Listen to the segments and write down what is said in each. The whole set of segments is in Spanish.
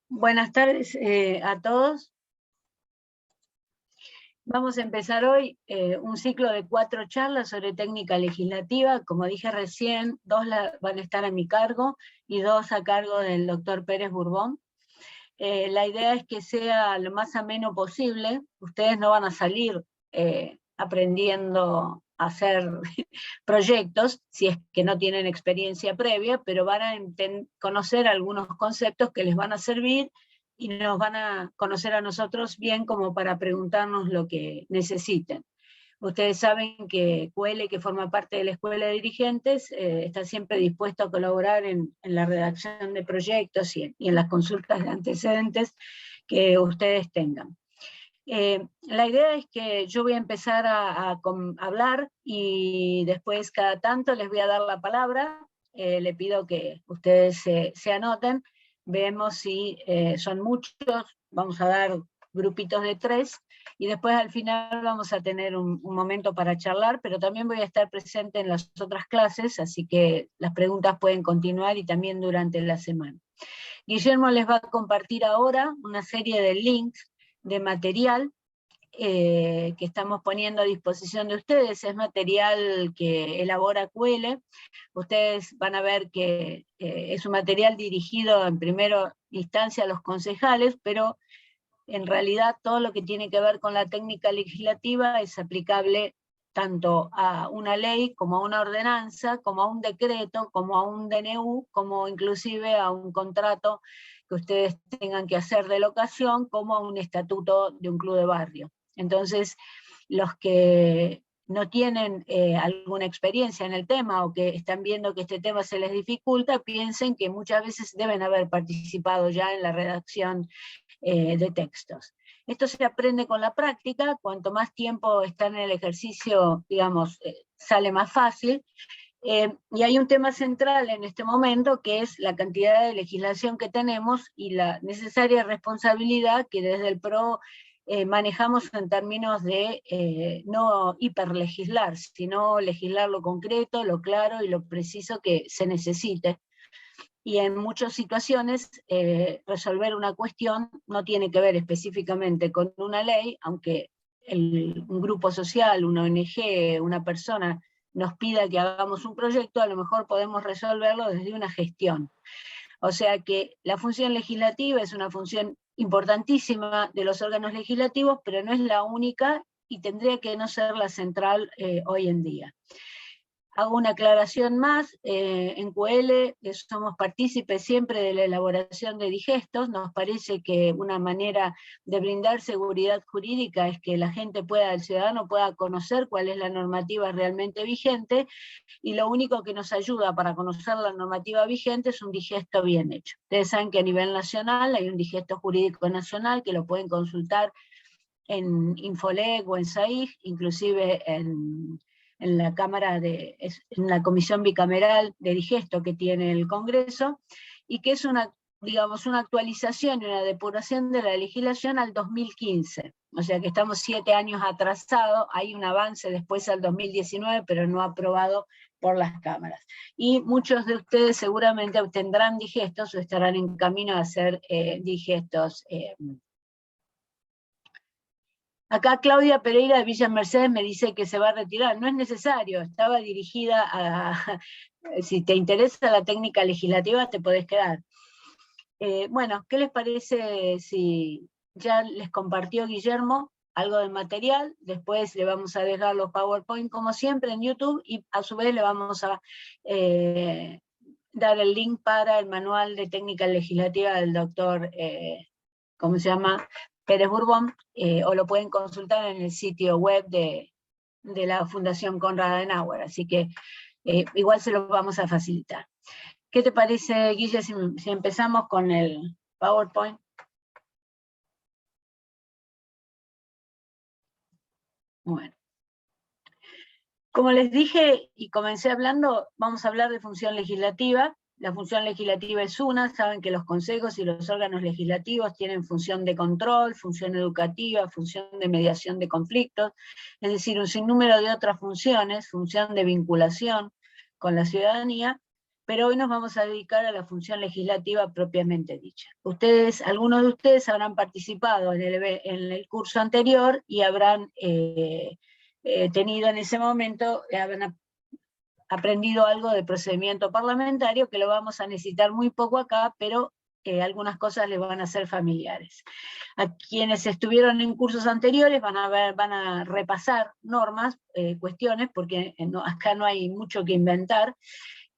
Buenas tardes a todos. Vamos a empezar hoy un ciclo de 4 charlas sobre técnica legislativa. Como dije recién, 2 van a estar a mi cargo y 2 a cargo del doctor Pérez Bourbon. La idea es que sea lo más ameno posible. Ustedes no van a salir aprendiendo a hacer proyectos, si es que no tienen experiencia previa, pero van a conocer algunos conceptos que les van a servir y nos van a conocer a nosotros bien como para preguntarnos lo que necesiten. Ustedes saben que QL, que forma parte de la Escuela de Dirigentes, está siempre dispuesto a colaborar en la redacción de proyectos y en las consultas de antecedentes que ustedes tengan. La idea es que yo voy a empezar a hablar y después cada tanto les voy a dar la palabra. Le pido que ustedes se anoten. Vemos si son muchos, vamos a dar grupitos de 3 y después al final vamos a tener un momento para charlar, pero también voy a estar presente en las otras clases, así que las preguntas pueden continuar y también durante la semana. Guillermo les va a compartir ahora una serie de links de material que estamos poniendo a disposición de ustedes. Es material que elabora QL. Ustedes van a ver que es un material dirigido en primera instancia a los concejales, pero en realidad todo lo que tiene que ver con la técnica legislativa es aplicable tanto a una ley, como a una ordenanza, como a un decreto, como a un DNU, como inclusive a un contrato que ustedes tengan que hacer de locación, como a un estatuto de un club de barrio. Entonces, los que no tienen alguna experiencia en el tema o que están viendo que este tema se les dificulta, piensen que muchas veces deben haber participado ya en la redacción de textos. Esto se aprende con la práctica. Cuanto más tiempo está en el ejercicio, digamos, sale más fácil. Y hay un tema central en este momento, que es la cantidad de legislación que tenemos y la necesaria responsabilidad que desde el PRO manejamos en términos de no hiperlegislar, sino legislar lo concreto, lo claro y lo preciso que se necesite. Y en muchas situaciones resolver una cuestión no tiene que ver específicamente con una ley, aunque un grupo social, una ONG, una persona nos pida que hagamos un proyecto, a lo mejor podemos resolverlo desde una gestión. O sea que la función legislativa es una función importantísima de los órganos legislativos, pero no es la única y tendría que no ser la central hoy en día. Hago una aclaración más, en QL somos partícipes siempre de la elaboración de digestos. Nos parece que una manera de brindar seguridad jurídica es que la gente pueda, el ciudadano pueda conocer cuál es la normativa realmente vigente, y lo único que nos ayuda para conocer la normativa vigente es un digesto bien hecho. Ustedes saben que a nivel nacional hay un digesto jurídico nacional que lo pueden consultar en Infoleg o en SAIG, inclusive en la Cámara en la Comisión Bicameral de Digesto que tiene el Congreso, y que es una, digamos, una actualización y una depuración de la legislación al 2015. O sea que estamos 7 años atrasados. Hay un avance después al 2019, pero no aprobado por las cámaras. Y muchos de ustedes seguramente obtendrán digestos o estarán en camino a hacer digestos. Acá Claudia Pereira de Villa Mercedes me dice que se va a retirar. No es necesario, estaba dirigida a... Si te interesa la técnica legislativa, te podés quedar. Bueno, ¿qué les parece si ya les compartió Guillermo algo del material? Después le vamos a dejar los PowerPoint como siempre en YouTube, y a su vez le vamos a dar el link para el manual de técnica legislativa del doctor, ¿cómo se llama?, Pérez Bourbon, o lo pueden consultar en el sitio web de la Fundación Konrad Adenauer, así que igual se lo vamos a facilitar. ¿Qué te parece, Guille, si empezamos con el PowerPoint? Bueno. Como les dije y comencé hablando, vamos a hablar de función legislativa. La función legislativa es una, saben que los consejos y los órganos legislativos tienen función de control, función educativa, función de mediación de conflictos, es decir, un sinnúmero de otras funciones, función de vinculación con la ciudadanía, pero hoy nos vamos a dedicar a la función legislativa propiamente dicha. Algunos de ustedes habrán participado en el curso anterior y habrán tenido en ese momento, habrán aprendido algo de procedimiento parlamentario, que lo vamos a necesitar muy poco acá, pero algunas cosas les van a ser familiares. A quienes estuvieron en cursos anteriores van a repasar normas, cuestiones, porque acá no hay mucho que inventar,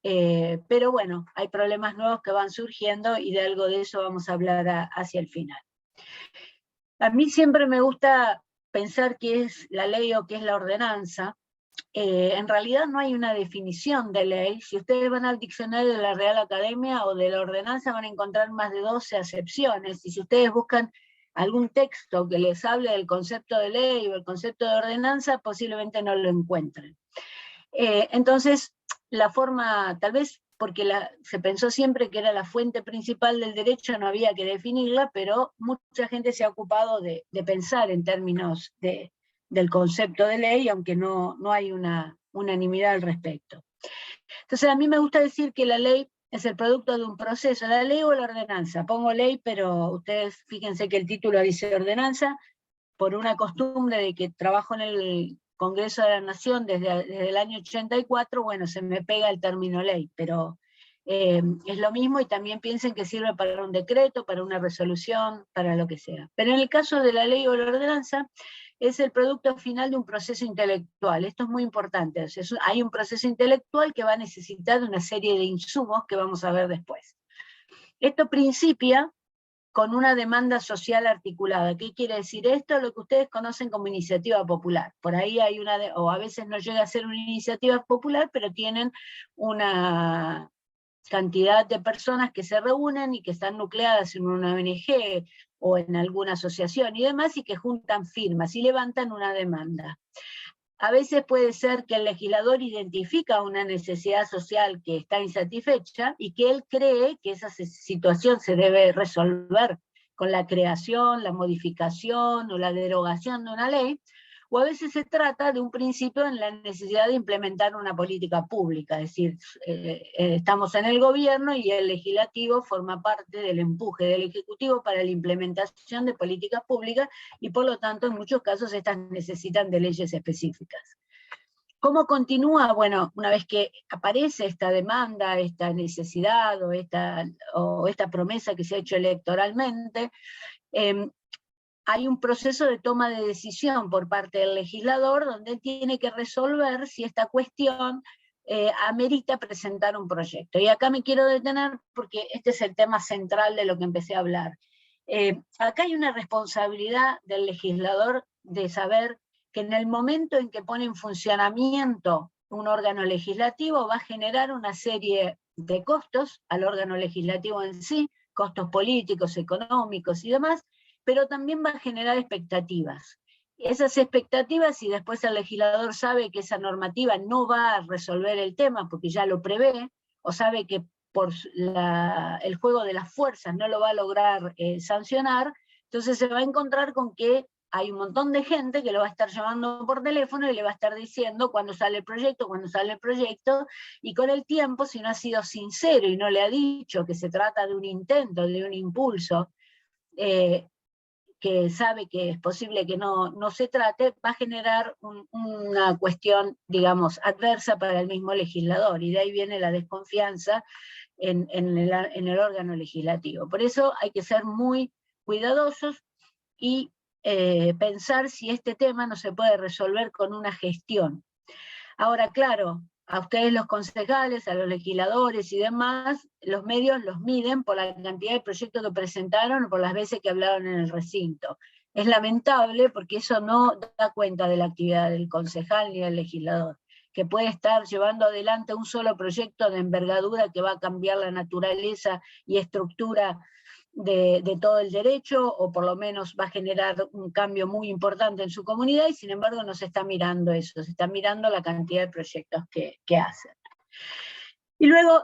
pero bueno, hay problemas nuevos que van surgiendo y de algo de eso vamos a hablar hacia el final. A mí siempre me gusta pensar qué es la ley o qué es la ordenanza. En realidad no hay una definición de ley. Si ustedes van al diccionario de la Real Academia o de la ordenanza van a encontrar más de 12 acepciones, y si ustedes buscan algún texto que les hable del concepto de ley o el concepto de ordenanza, posiblemente no lo encuentren. Entonces, la forma, tal vez porque se pensó siempre que era la fuente principal del derecho, no había que definirla, pero mucha gente se ha ocupado de pensar en términos del concepto de ley, aunque no hay una unanimidad al respecto. Entonces a mí me gusta decir que la ley es el producto de un proceso, la ley o la ordenanza. Pongo ley, pero ustedes fíjense que el título dice ordenanza, por una costumbre de que trabajo en el Congreso de la Nación desde el año 84, bueno, se me pega el término ley, pero es lo mismo, y también piensen que sirve para un decreto, para una resolución, para lo que sea. Pero en el caso de la ley o la ordenanza, es el producto final de un proceso intelectual. Esto es muy importante. O sea, hay un proceso intelectual que va a necesitar una serie de insumos que vamos a ver después. Esto principia con una demanda social articulada. ¿Qué quiere decir esto? Lo que ustedes conocen como iniciativa popular. Por ahí hay o a veces no llega a ser una iniciativa popular, pero tienen una cantidad de personas que se reúnen y que están nucleadas en una ONG o en alguna asociación y demás, y que juntan firmas y levantan una demanda. A veces puede ser que el legislador identifica una necesidad social que está insatisfecha y que él cree que esa situación se debe resolver con la creación, la modificación o la derogación de una ley, o a veces se trata de un principio en la necesidad de implementar una política pública, es decir, estamos en el gobierno y el legislativo forma parte del empuje del ejecutivo para la implementación de políticas públicas, y por lo tanto en muchos casos estas necesitan de leyes específicas. ¿Cómo continúa? Bueno, una vez que aparece esta demanda, esta necesidad o esta promesa que se ha hecho electoralmente, hay un proceso de toma de decisión por parte del legislador, donde él tiene que resolver si esta cuestión amerita presentar un proyecto. Y acá me quiero detener porque este es el tema central de lo que empecé a hablar. Acá hay una responsabilidad del legislador de saber que en el momento en que pone en funcionamiento un órgano legislativo va a generar una serie de costos al órgano legislativo en sí, costos políticos, económicos y demás, pero también va a generar expectativas. Esas expectativas, si después el legislador sabe que esa normativa no va a resolver el tema porque ya lo prevé, o sabe que por el juego de las fuerzas no lo va a lograr sancionar, entonces se va a encontrar con que hay un montón de gente que lo va a estar llamando por teléfono y le va a estar diciendo cuándo sale el proyecto, y con el tiempo, si no ha sido sincero y no le ha dicho que se trata de un intento, de un impulso, que sabe que es posible que no se trate, va a generar una cuestión, digamos, adversa para el mismo legislador, y de ahí viene la desconfianza en el órgano legislativo. Por eso hay que ser muy cuidadosos y pensar si este tema no se puede resolver con una gestión. Ahora, claro, a ustedes los concejales, a los legisladores y demás, los medios los miden por la cantidad de proyectos que presentaron o por las veces que hablaron en el recinto. Es lamentable porque eso no da cuenta de la actividad del concejal ni del legislador, que puede estar llevando adelante un solo proyecto de envergadura que va a cambiar la naturaleza y estructura de todo el derecho, o por lo menos va a generar un cambio muy importante en su comunidad, y sin embargo no se está mirando eso, se está mirando la cantidad de proyectos que hacen. Y luego,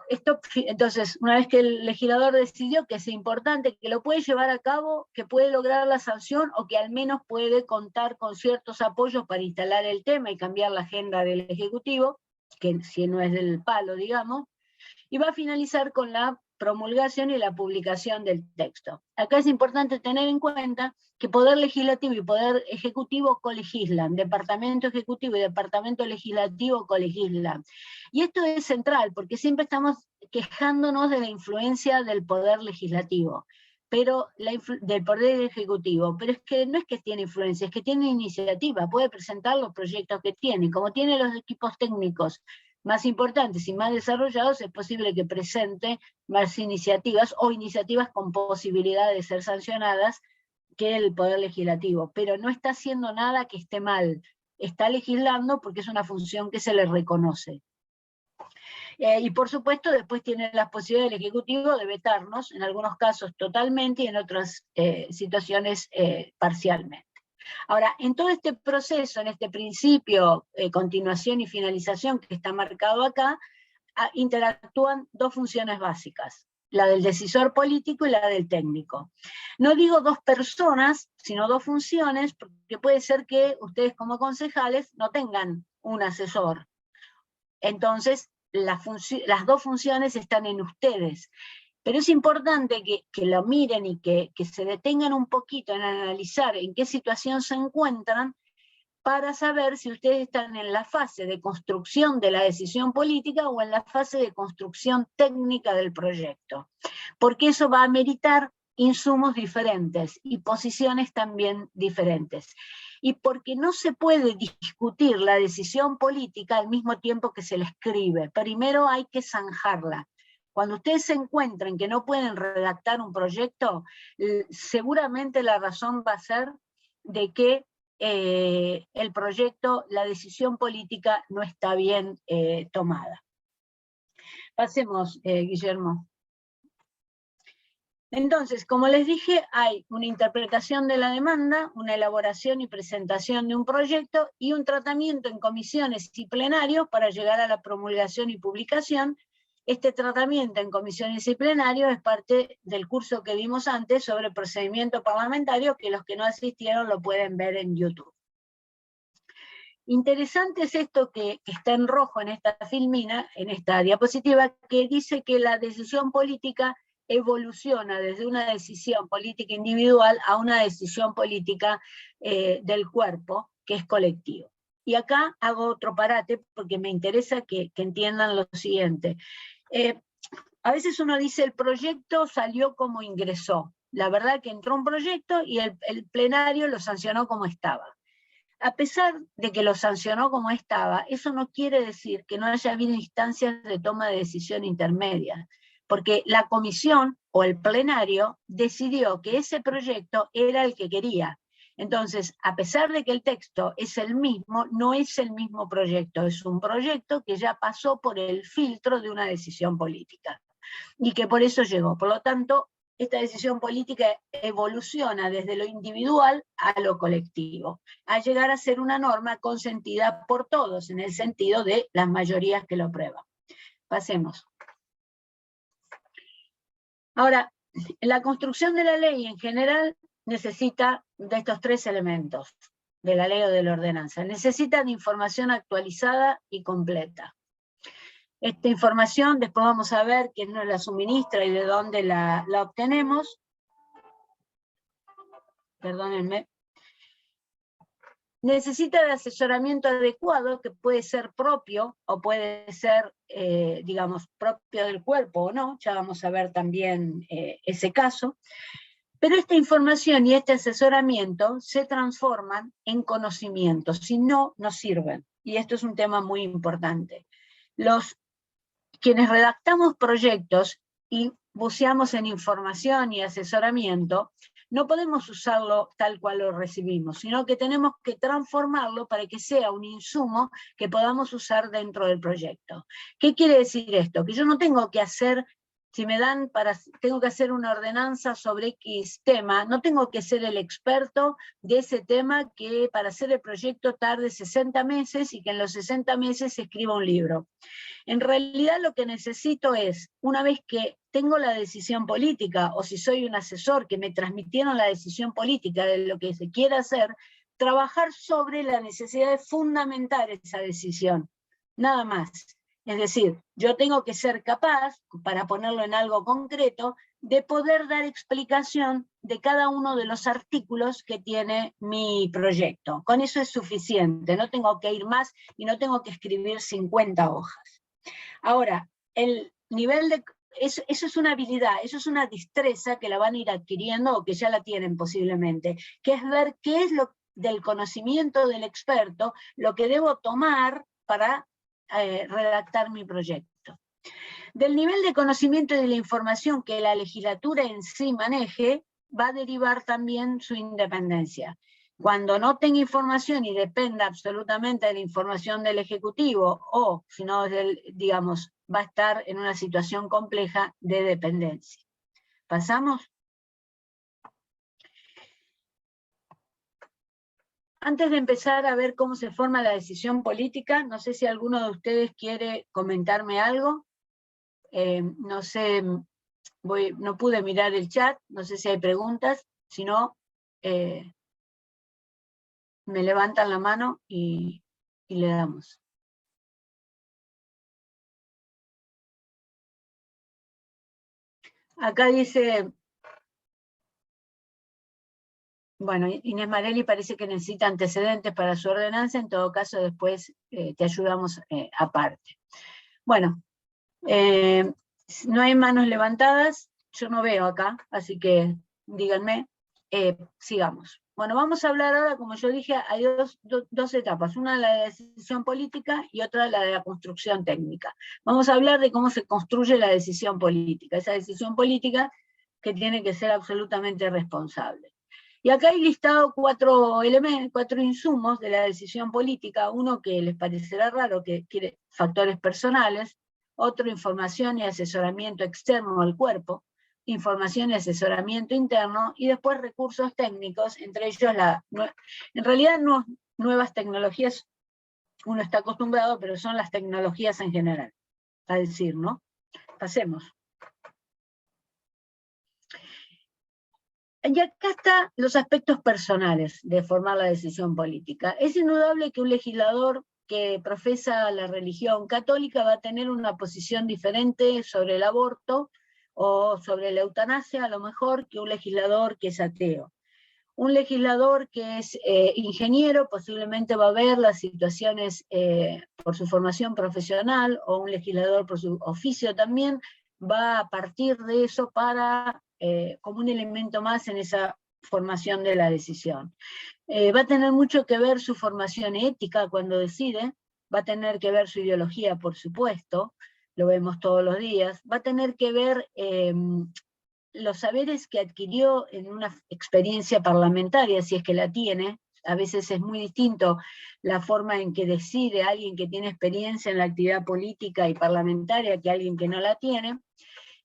entonces, una vez que el legislador decidió que es importante, que lo puede llevar a cabo, que puede lograr la sanción, o que al menos puede contar con ciertos apoyos para instalar el tema y cambiar la agenda del Ejecutivo, que si no es del palo, digamos, y va a finalizar con la promulgación y la publicación del texto. Acá es importante tener en cuenta que Poder Legislativo y Poder Ejecutivo colegislan, Departamento Ejecutivo y Departamento Legislativo colegislan. Y esto es central, porque siempre estamos quejándonos de la influencia del Poder Legislativo, pero del Poder Ejecutivo, pero es que no es que tiene influencia, es que tiene iniciativa, puede presentar los proyectos que tiene, como tiene los equipos técnicos más importantes y más desarrollados, es posible que presente más iniciativas o iniciativas con posibilidad de ser sancionadas que el Poder Legislativo, pero no está haciendo nada que esté mal, está legislando porque es una función que se le reconoce. Y por supuesto después tiene la posibilidad del Ejecutivo de vetarnos, en algunos casos totalmente y en otras situaciones parcialmente. Ahora, en todo este proceso, en este principio, continuación y finalización que está marcado acá, interactúan dos funciones básicas, la del decisor político y la del técnico. No digo dos personas, sino dos funciones, porque puede ser que ustedes como concejales no tengan un asesor. Entonces, las dos funciones están en ustedes. Pero es importante que lo miren y que se detengan un poquito en analizar en qué situación se encuentran para saber si ustedes están en la fase de construcción de la decisión política o en la fase de construcción técnica del proyecto. Porque eso va a meritar insumos diferentes y posiciones también diferentes. Y porque no se puede discutir la decisión política al mismo tiempo que se la escribe. Primero hay que zanjarla. Cuando ustedes se encuentren que no pueden redactar un proyecto, seguramente la razón va a ser de que el proyecto, la decisión política no está bien tomada. Pasemos, Guillermo. Entonces, como les dije, hay una interpretación de la demanda, una elaboración y presentación de un proyecto y un tratamiento en comisiones y plenarios para llegar a la promulgación y publicación. Este tratamiento en comisiones y plenarios es parte del curso que vimos antes sobre procedimiento parlamentario, que los que no asistieron lo pueden ver en YouTube. Interesante es esto que está en rojo en esta filmina, en esta diapositiva, que dice que la decisión política evoluciona desde una decisión política individual a una decisión política del cuerpo, que es colectivo. Y acá hago otro parate porque me interesa que entiendan lo siguiente. A veces uno dice el proyecto salió como ingresó. La verdad que entró un proyecto y el plenario lo sancionó como estaba. A pesar de que lo sancionó como estaba, eso no quiere decir que no haya habido instancias de toma de decisión intermedia, porque la comisión o el plenario decidió que ese proyecto era el que quería. Entonces, a pesar de que el texto es el mismo, no es el mismo proyecto, es un proyecto que ya pasó por el filtro de una decisión política y que por eso llegó. Por lo tanto, esta decisión política evoluciona desde lo individual a lo colectivo, a llegar a ser una norma consentida por todos, en el sentido de las mayorías que lo aprueban. Pasemos. Ahora, la construcción de la ley en general necesita de estos tres elementos, de la ley o de la ordenanza. Necesita de información actualizada y completa. Esta información después vamos a ver quién nos la suministra y de dónde la obtenemos. Perdónenme. Necesita de asesoramiento adecuado, que puede ser propio o puede ser, digamos, propio del cuerpo o no, ya vamos a ver también ese caso. Pero esta información y este asesoramiento se transforman en conocimientos, si no, no sirven. Y esto es un tema muy importante. Quienes redactamos proyectos y buceamos en información y asesoramiento, no podemos usarlo tal cual lo recibimos, sino que tenemos que transformarlo para que sea un insumo que podamos usar dentro del proyecto. ¿Qué quiere decir esto? Que yo no tengo que hacer, si me dan tengo que hacer una ordenanza sobre X tema, no tengo que ser el experto de ese tema que para hacer el proyecto tarde 60 meses y que en los 60 meses se escriba un libro. En realidad lo que necesito es, una vez que tengo la decisión política, o si soy un asesor que me transmitieron la decisión política de lo que se quiere hacer, trabajar sobre la necesidad de fundamentar esa decisión, nada más. Es decir, yo tengo que ser capaz, para ponerlo en algo concreto, de poder dar explicación de cada uno de los artículos que tiene mi proyecto. Con eso es suficiente, no tengo que ir más y no tengo que escribir 50 hojas. Ahora, el nivel de... Eso es una habilidad, eso es una destreza que la van a ir adquiriendo o que ya la tienen posiblemente, que es ver qué es lo del conocimiento del experto, lo que debo tomar para redactar mi proyecto. Del nivel de conocimiento y de la información que la legislatura en sí maneje, va a derivar también su independencia. Cuando no tenga información y dependa absolutamente de la información del Ejecutivo, o si no, digamos, va a estar en una situación compleja de dependencia. ¿Pasamos? Antes de empezar a ver cómo se forma la decisión política, no sé si alguno de ustedes quiere comentarme algo. No sé, no pude mirar el chat, no sé si hay preguntas, si no, me levantan la mano y le damos. Acá dice, bueno, Inés Marelli parece que necesita antecedentes para su ordenanza, en todo caso después te ayudamos aparte. Bueno, no hay manos levantadas, yo no veo acá, así que díganme, sigamos. Bueno, vamos a hablar ahora, como yo dije, hay dos etapas, una la de la decisión política y otra la de la construcción técnica. Vamos a hablar de cómo se construye la decisión política, esa decisión política que tiene que ser absolutamente responsable. Y acá hay listado cuatro insumos de la decisión política, uno que les parecerá raro, que quiere factores personales, otro información y asesoramiento externo al cuerpo, información y asesoramiento interno, y después recursos técnicos, entre ellos en realidad no nuevas tecnologías, uno está acostumbrado, pero son las tecnologías en general, a decir, ¿no? Pasemos. Y acá están los aspectos personales de formar la decisión política. Es indudable que un legislador que profesa la religión católica va a tener una posición diferente sobre el aborto o sobre la eutanasia, a lo mejor, que un legislador que es ateo. Un legislador que es ingeniero posiblemente va a ver las situaciones por su formación profesional, o un legislador por su oficio también, va a partir de eso para, como un elemento más en esa formación de la decisión. Va a tener mucho que ver su formación ética cuando decide, va a tener que ver su ideología, por supuesto, lo vemos todos los días, va a tener que ver los saberes que adquirió en una experiencia parlamentaria, si es que la tiene. A veces es muy distinto la forma en que decide alguien que tiene experiencia en la actividad política y parlamentaria que alguien que no la tiene,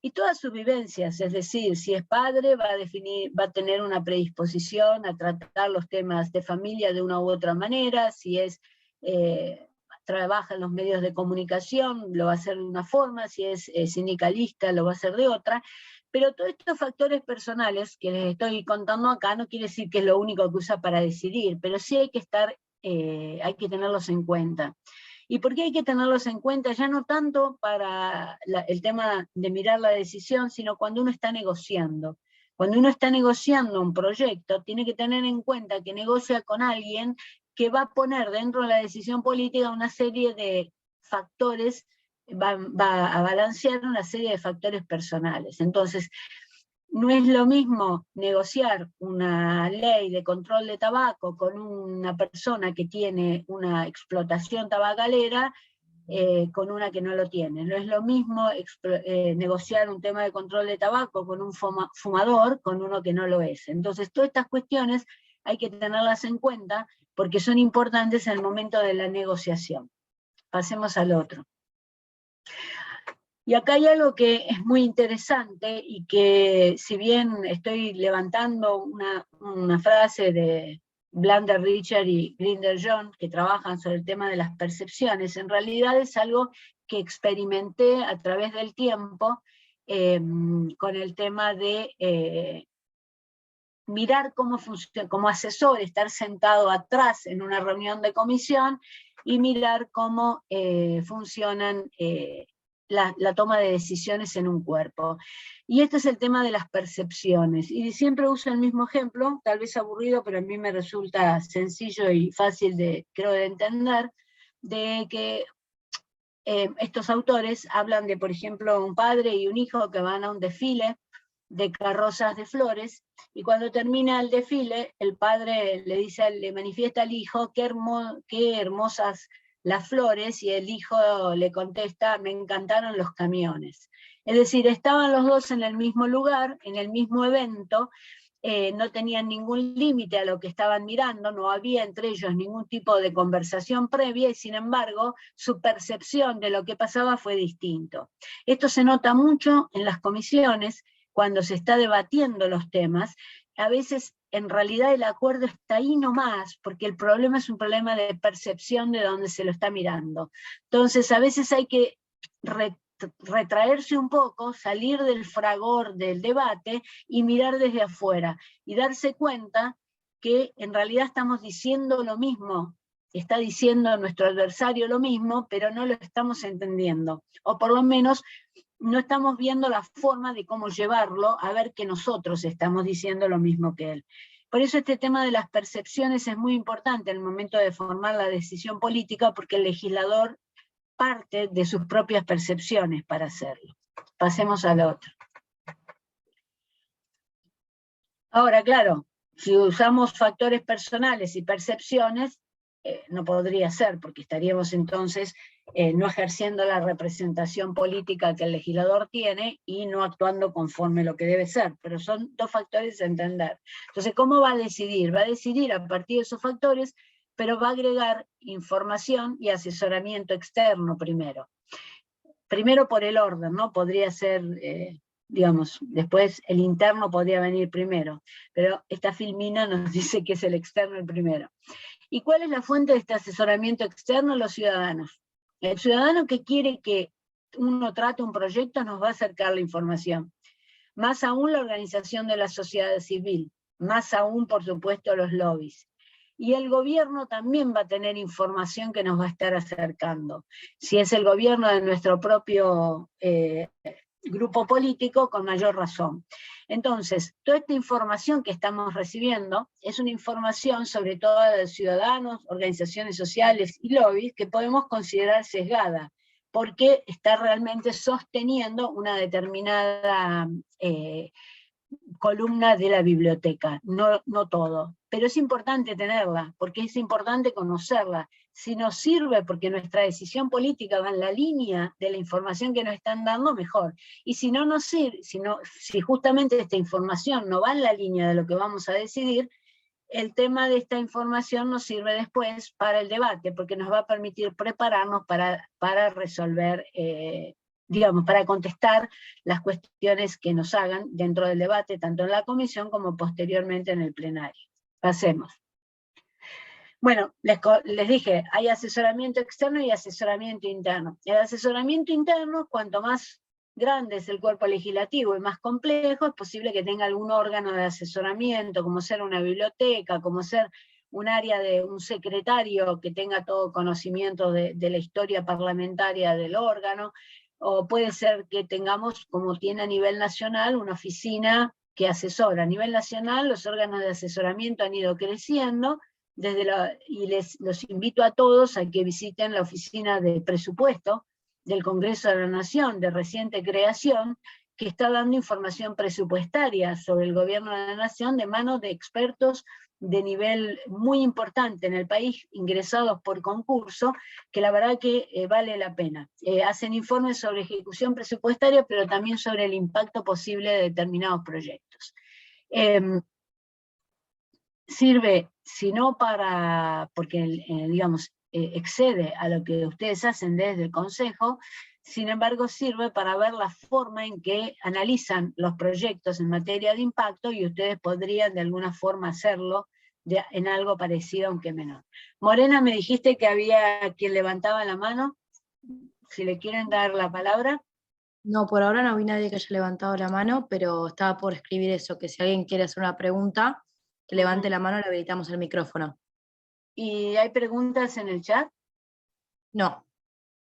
y todas sus vivencias, es decir, si es padre va a tener una predisposición a tratar los temas de familia de una u otra manera, si es trabaja en los medios de comunicación, lo va a hacer de una forma, si es sindicalista, lo va a hacer de otra. Pero todos estos factores personales que les estoy contando acá no quiere decir que es lo único que usa para decidir, pero sí hay que hay que tenerlos en cuenta. ¿Y por qué hay que tenerlos en cuenta? Ya no tanto para el tema de mirar la decisión, sino cuando uno está negociando. Cuando uno está negociando un proyecto, tiene que tener en cuenta que negocia con alguien que va a poner dentro de la decisión política una serie de factores, va a balancear una serie de factores personales. Entonces, no es lo mismo negociar una ley de control de tabaco con una persona que tiene una explotación tabacalera con una que no lo tiene. No es lo mismo negociar un tema de control de tabaco con un fumador con uno que no lo es. Entonces, todas estas cuestiones hay que tenerlas en cuenta porque son importantes en el momento de la negociación. Pasemos al otro. Y acá hay algo que es muy interesante y que, si bien estoy levantando una frase de Blander Richard y Grinder John, que trabajan sobre el tema de las percepciones, en realidad es algo que experimenté a través del tiempo con el tema de mirar cómo funciona, como asesor, estar sentado atrás en una reunión de comisión y mirar cómo funcionan la toma de decisiones en un cuerpo. Y este es el tema de las percepciones. Y siempre uso el mismo ejemplo, tal vez aburrido, pero a mí me resulta sencillo y fácil creo, de entender, de que estos autores hablan de, por ejemplo, un padre y un hijo que van a un desfile de carrozas de flores, y cuando termina el desfile, el padre le manifiesta al hijo qué hermosas las flores, y el hijo le contesta, me encantaron los camiones. Es decir, estaban los dos en el mismo lugar, en el mismo evento, no tenían ningún límite a lo que estaban mirando, no había entre ellos ningún tipo de conversación previa, y sin embargo su percepción de lo que pasaba fue distinto. Esto se nota mucho en las comisiones, cuando se está debatiendo los temas. A veces en realidad el acuerdo está ahí nomás, porque el problema es un problema de percepción de dónde se lo está mirando. Entonces a veces hay que retraerse un poco, salir del fragor del debate y mirar desde afuera, y darse cuenta que en realidad estamos diciendo lo mismo, está diciendo nuestro adversario lo mismo, pero no lo estamos entendiendo, o por lo menos no estamos viendo la forma de cómo llevarlo a ver que nosotros estamos diciendo lo mismo que él. Por eso este tema de las percepciones es muy importante en el momento de formar la decisión política, porque el legislador parte de sus propias percepciones para hacerlo. Pasemos al otro. Ahora, claro, si usamos factores personales y percepciones, no podría ser, porque estaríamos entonces no ejerciendo la representación política que el legislador tiene y no actuando conforme lo que debe ser, pero son dos factores a entender. Entonces, ¿cómo va a decidir? Va a decidir a partir de esos factores, pero va a agregar información y asesoramiento externo primero. Primero por el orden, ¿no? Podría ser, digamos, después el interno podría venir primero, pero esta filmina nos dice que es el externo el primero. ¿Y cuál es la fuente de este asesoramiento externo? Los ciudadanos. El ciudadano que quiere que uno trate un proyecto nos va a acercar la información. Más aún la organización de la sociedad civil, más aún, por supuesto, los lobbies. Y el gobierno también va a tener información que nos va a estar acercando. Si es el gobierno de nuestro propio grupo político, con mayor razón. Entonces, toda esta información que estamos recibiendo es una información sobre todo de ciudadanos, organizaciones sociales y lobbies que podemos considerar sesgada, porque está realmente sosteniendo una determinada columna de la biblioteca, no todo. Pero es importante tenerla, porque es importante conocerla. Si nos sirve porque nuestra decisión política va en la línea de la información que nos están dando, mejor. Y si no nos sirve, si justamente esta información no va en la línea de lo que vamos a decidir, el tema de esta información nos sirve después para el debate, porque nos va a permitir prepararnos para resolver, digamos, para contestar las cuestiones que nos hagan dentro del debate, tanto en la comisión como posteriormente en el plenario. Pasemos. Bueno, les dije, hay asesoramiento externo y asesoramiento interno. El asesoramiento interno, cuanto más grande es el cuerpo legislativo y más complejo, es posible que tenga algún órgano de asesoramiento, como ser una biblioteca, como ser un área de un secretario que tenga todo conocimiento de la historia parlamentaria del órgano, o puede ser que tengamos, como tiene a nivel nacional, una oficina que asesora. A nivel nacional los órganos de asesoramiento han ido creciendo, y los invito a todos a que visiten la oficina de presupuesto del Congreso de la Nación, de reciente creación, que está dando información presupuestaria sobre el gobierno de la Nación de manos de expertos de nivel muy importante en el país, ingresados por concurso, que la verdad que vale la pena. Hacen informes sobre ejecución presupuestaria, pero también sobre el impacto posible de determinados proyectos. Sirve, si no porque digamos, excede a lo que ustedes hacen desde el Consejo, sin embargo sirve para ver la forma en que analizan los proyectos en materia de impacto, y ustedes podrían de alguna forma hacerlo en algo parecido, aunque menor. Morena, me dijiste que había quien levantaba la mano, si le quieren dar la palabra. No, por ahora no vi nadie que haya levantado la mano, pero estaba por escribir eso, que si alguien quiere hacer una pregunta, que levante la mano, le habilitamos el micrófono. ¿Y hay preguntas en el chat? No.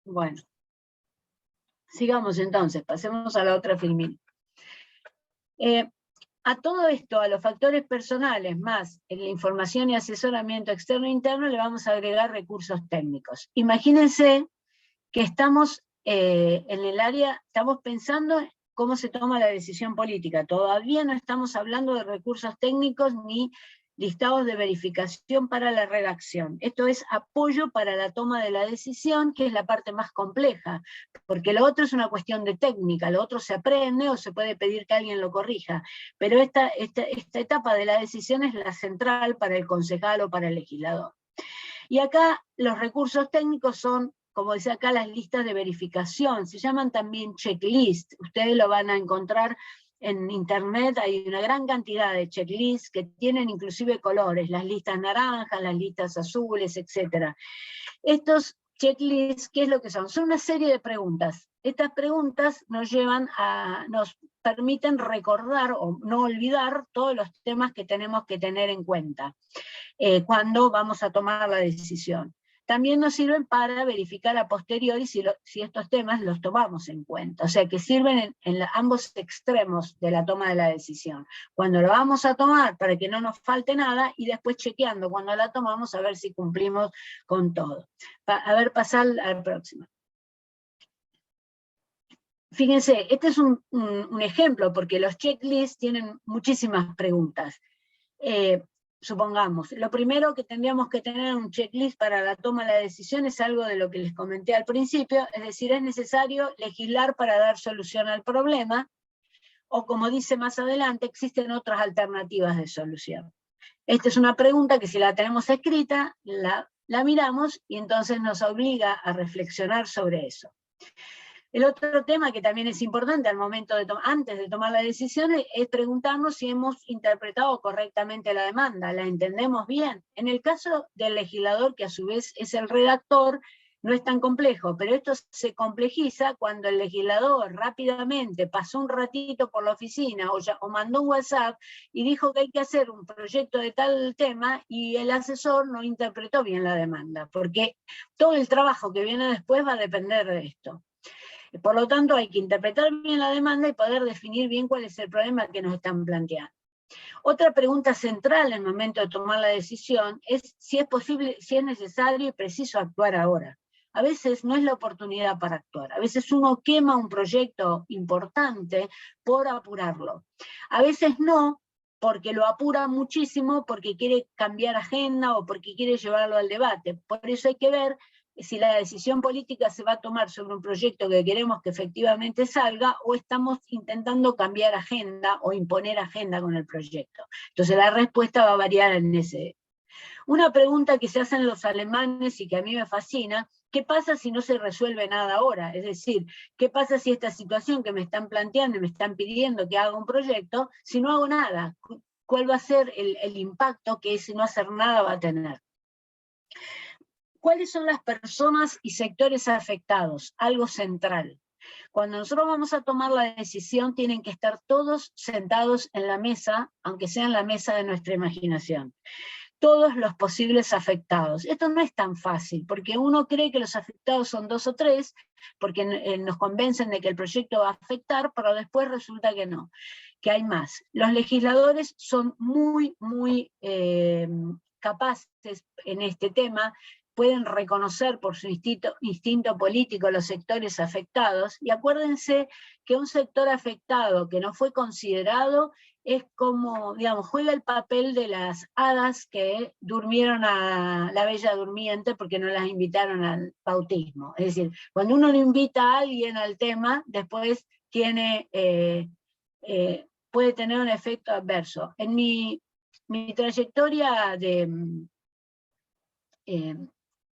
Bueno, sigamos entonces, pasemos a la otra filmina. A todo esto, a los factores personales, más en la información y asesoramiento externo e interno, le vamos a agregar recursos técnicos. Imagínense que estamos en el área, estamos pensando en cómo se toma la decisión política. Todavía no estamos hablando de recursos técnicos ni listados de verificación para la redacción. Esto es apoyo para la toma de la decisión, que es la parte más compleja, porque lo otro es una cuestión de técnica, lo otro se aprende o se puede pedir que alguien lo corrija, pero esta etapa de la decisión es la central para el concejal o para el legislador. Y acá los recursos técnicos son, como dice acá, las listas de verificación, se llaman también checklist, ustedes lo van a encontrar en internet, hay una gran cantidad de checklists que tienen inclusive colores, las listas naranjas, las listas azules, etc. Estos checklists, ¿qué es lo que son? Son una serie de preguntas. Estas preguntas nos permiten recordar o no olvidar todos los temas que tenemos que tener en cuenta cuando vamos a tomar la decisión. También nos sirven para verificar a posteriori si estos temas los tomamos en cuenta, o sea que sirven en ambos extremos de la toma de la decisión. Cuando lo vamos a tomar para que no nos falte nada y después chequeando cuando la tomamos a ver si cumplimos con todo. A ver, pasar al próximo. Fíjense, este es un ejemplo, porque los checklists tienen muchísimas preguntas. Supongamos, lo primero que tendríamos que tener en un checklist para la toma de la decisión es algo de lo que les comenté al principio, es decir, es necesario legislar para dar solución al problema, o como dice más adelante, existen otras alternativas de solución. Esta es una pregunta que si la tenemos escrita, la miramos y entonces nos obliga a reflexionar sobre eso. El otro tema que también es importante al momento antes de tomar la decisión es preguntarnos si hemos interpretado correctamente la demanda, ¿la entendemos bien? En el caso del legislador, que a su vez es el redactor, no es tan complejo, pero esto se complejiza cuando el legislador rápidamente pasó un ratito por la oficina o mandó un WhatsApp y dijo que hay que hacer un proyecto de tal tema y el asesor no interpretó bien la demanda, porque todo el trabajo que viene después va a depender de esto. Por lo tanto, hay que interpretar bien la demanda y poder definir bien cuál es el problema que nos están planteando. Otra pregunta central en el momento de tomar la decisión es si es posible, si es necesario y preciso actuar ahora. A veces no es la oportunidad para actuar, a veces uno quema un proyecto importante por apurarlo. A veces no, porque lo apura muchísimo, porque quiere cambiar agenda o porque quiere llevarlo al debate. Por eso hay que ver si la decisión política se va a tomar sobre un proyecto que queremos que efectivamente salga, o estamos intentando cambiar agenda o imponer agenda con el proyecto. Entonces la respuesta va a variar en ese. Una pregunta que se hacen los alemanes y que a mí me fascina: ¿qué pasa si no se resuelve nada ahora? Es decir, ¿qué pasa si esta situación que me están planteando y me están pidiendo que haga un proyecto, si no hago nada? ¿Cuál va a ser el impacto que ese no hacer nada va a tener? ¿Cuáles son las personas y sectores afectados? Algo central. Cuando nosotros vamos a tomar la decisión, tienen que estar todos sentados en la mesa, aunque sea en la mesa de nuestra imaginación. Todos los posibles afectados. Esto no es tan fácil, porque uno cree que los afectados son 2 o 3, porque nos convencen de que el proyecto va a afectar, pero después resulta que no, que hay más. Los legisladores son muy capaces en este tema, pueden reconocer por su instinto político los sectores afectados, y acuérdense que un sector afectado que no fue considerado es como, digamos, juega el papel de las hadas que durmieron a la Bella Durmiente porque no las invitaron al bautismo. Es decir, cuando uno no invita a alguien al tema, después puede tener un efecto adverso. En mi trayectoria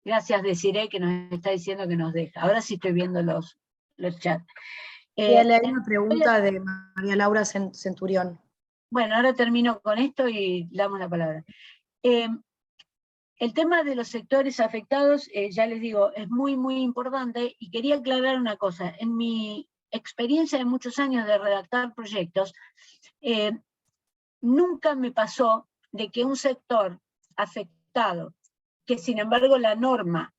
gracias, Desiree, que nos está diciendo que nos deja. Ahora sí estoy viendo los chats. Hay una pregunta de María Laura Centurión. Bueno, ahora termino con esto y damos la palabra. El tema de los sectores afectados, ya les digo, es muy importante, y quería aclarar una cosa. En mi experiencia de muchos años de redactar proyectos, nunca me pasó de que un sector afectado, que sin embargo la norma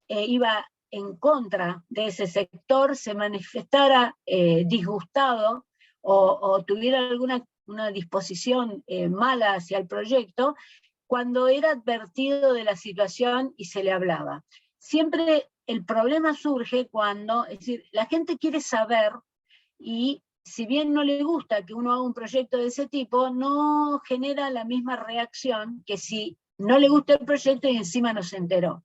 iba en contra de ese sector se manifestara disgustado o tuviera una disposición mala hacia el proyecto, cuando era advertido de la situación y se le hablaba. Siempre el problema surge cuando, es decir, la gente quiere saber, y si bien no le gusta que uno haga un proyecto de ese tipo, no genera la misma reacción que si no le gusta el proyecto y encima no se enteró.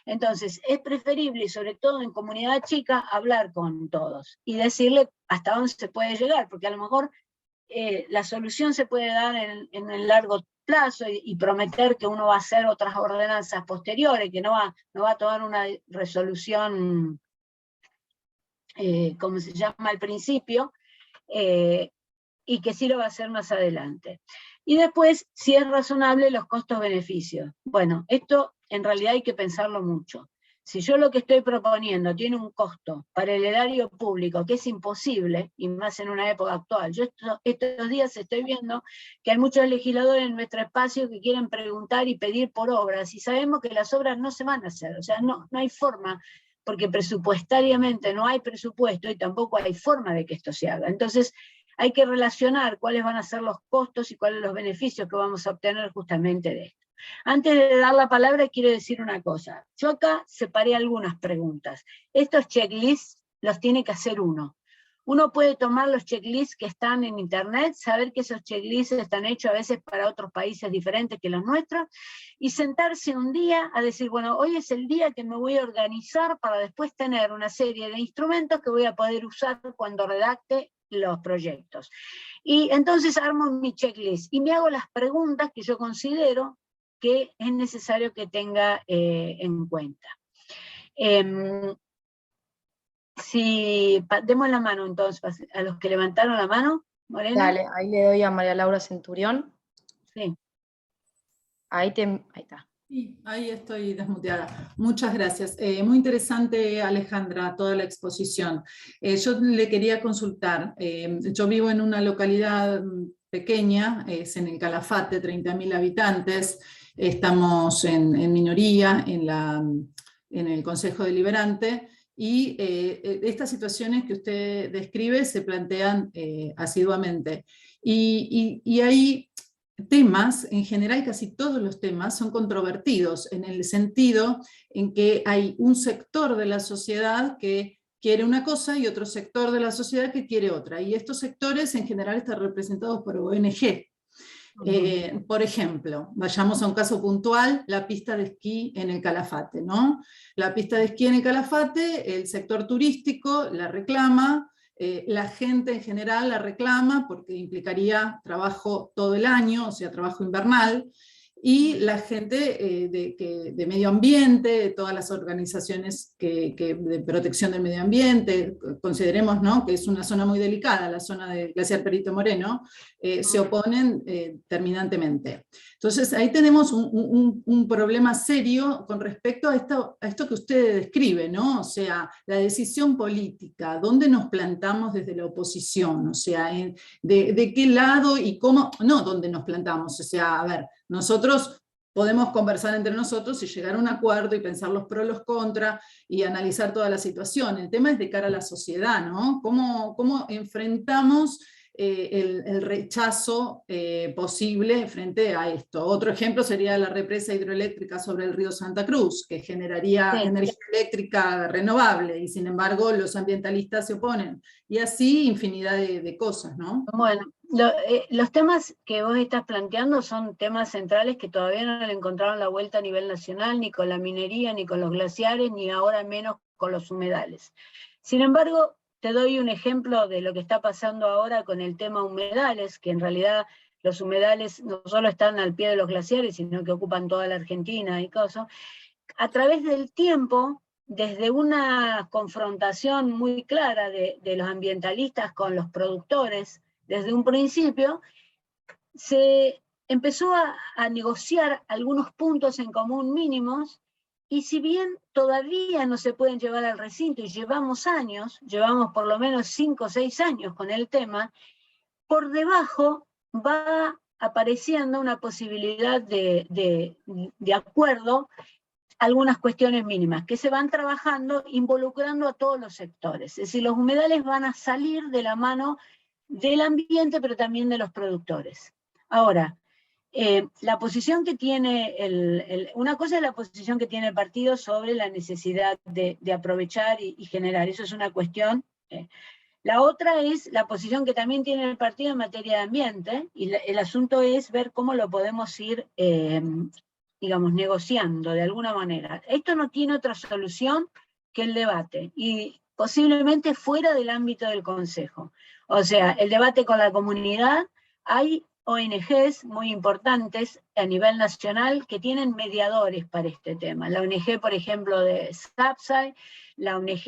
Entonces, es preferible, y sobre todo en comunidad chica, hablar con todos y decirle hasta dónde se puede llegar, porque a lo mejor la solución se puede dar en el largo plazo y prometer que uno va a hacer otras ordenanzas posteriores, que no va a tomar una resolución, como se llama al principio, y que sí lo va a hacer más adelante. Y después, si es razonable, los costos-beneficios. Bueno, esto en realidad hay que pensarlo mucho. Si yo lo que estoy proponiendo tiene un costo para el erario público que es imposible, y más en una época actual, yo estos días estoy viendo que hay muchos legisladores en nuestro espacio que quieren preguntar y pedir por obras, y sabemos que las obras no se van a hacer, o sea, no hay forma, porque presupuestariamente no hay presupuesto y tampoco hay forma de que esto se haga. Entonces, hay que relacionar cuáles van a ser los costos y cuáles los beneficios que vamos a obtener justamente de esto. Antes de dar la palabra, quiero decir una cosa. Yo acá separé algunas preguntas. Estos checklists los tiene que hacer uno. Uno puede tomar los checklists que están en internet, saber que esos checklists están hechos a veces para otros países diferentes que los nuestros, y sentarse un día a decir, bueno, hoy es el día que me voy a organizar para después tener una serie de instrumentos que voy a poder usar cuando redacte los proyectos. Y entonces armo mi checklist y me hago las preguntas que yo considero que es necesario que tenga en cuenta. Demos la mano entonces a los que levantaron la mano. Morena. Dale, ahí le doy a María Laura Centurión. Sí. Ahí está. Sí, ahí estoy desmuteada. Muchas gracias. Muy interesante, Alejandra, toda la exposición. Yo le quería consultar. Yo vivo en una localidad pequeña, es en el Calafate, 30.000 habitantes. Estamos en minoría en el Consejo Deliberante. Y estas situaciones que usted describe se plantean asiduamente. Y hay temas, en general casi todos los temas son controvertidos, en el sentido en que hay un sector de la sociedad que quiere una cosa y otro sector de la sociedad que quiere otra. Y estos sectores en general están representados por ONG. Por ejemplo, vayamos a un caso puntual, la pista de esquí en el Calafate, ¿no? La pista de esquí en el Calafate, el sector turístico la reclama, la gente en general la reclama porque implicaría trabajo todo el año, o sea, trabajo invernal, y la gente de medio ambiente, de todas las organizaciones de protección del medio ambiente, consideremos, ¿no?, que es una zona muy delicada, la zona del glaciar Perito Moreno, se oponen terminantemente. Entonces ahí tenemos un problema serio con respecto a esto que usted describe, ¿no? O sea, la decisión política, ¿dónde nos plantamos desde la oposición? O sea, de qué lado y cómo, no dónde nos plantamos, o sea, a ver, nosotros podemos conversar entre nosotros y llegar a un acuerdo y pensar los pros, los contras y analizar toda la situación. El tema es de cara a la sociedad, ¿no? ¿Cómo enfrentamos el rechazo posible frente a esto? Otro ejemplo sería la represa hidroeléctrica sobre el río Santa Cruz, que generaría energía eléctrica renovable, y sin embargo los ambientalistas se oponen. Y así infinidad de cosas, ¿no? Bueno, los temas que vos estás planteando son temas centrales que todavía no le encontraron la vuelta a nivel nacional, ni con la minería, ni con los glaciares, ni ahora menos con los humedales. Sin embargo, te doy un ejemplo de lo que está pasando ahora con el tema humedales, que en realidad los humedales no solo están al pie de los glaciares, sino que ocupan toda la Argentina y cosas. A través del tiempo, desde una confrontación muy clara de los ambientalistas con los productores, desde un principio, se empezó a negociar algunos puntos en común mínimos, y si bien todavía no se pueden llevar al recinto, y llevamos por lo menos 5 o 6 años con el tema, por debajo va apareciendo una posibilidad de acuerdo algunas cuestiones mínimas que se van trabajando involucrando a todos los sectores. Es decir, los humedales van a salir de la mano del ambiente, pero también de los productores. Ahora, la posición que tiene, una cosa es la posición que tiene el partido sobre la necesidad de aprovechar y generar, eso es una cuestión. La otra es la posición que también tiene el partido en materia de ambiente, y el asunto es ver cómo lo podemos ir, digamos, negociando de alguna manera. Esto no tiene otra solución que el debate, y posiblemente fuera del ámbito del Consejo. O sea, el debate con la comunidad. Hay ONGs muy importantes a nivel nacional que tienen mediadores para este tema. La ONG, por ejemplo, de SAPSAI, la ONG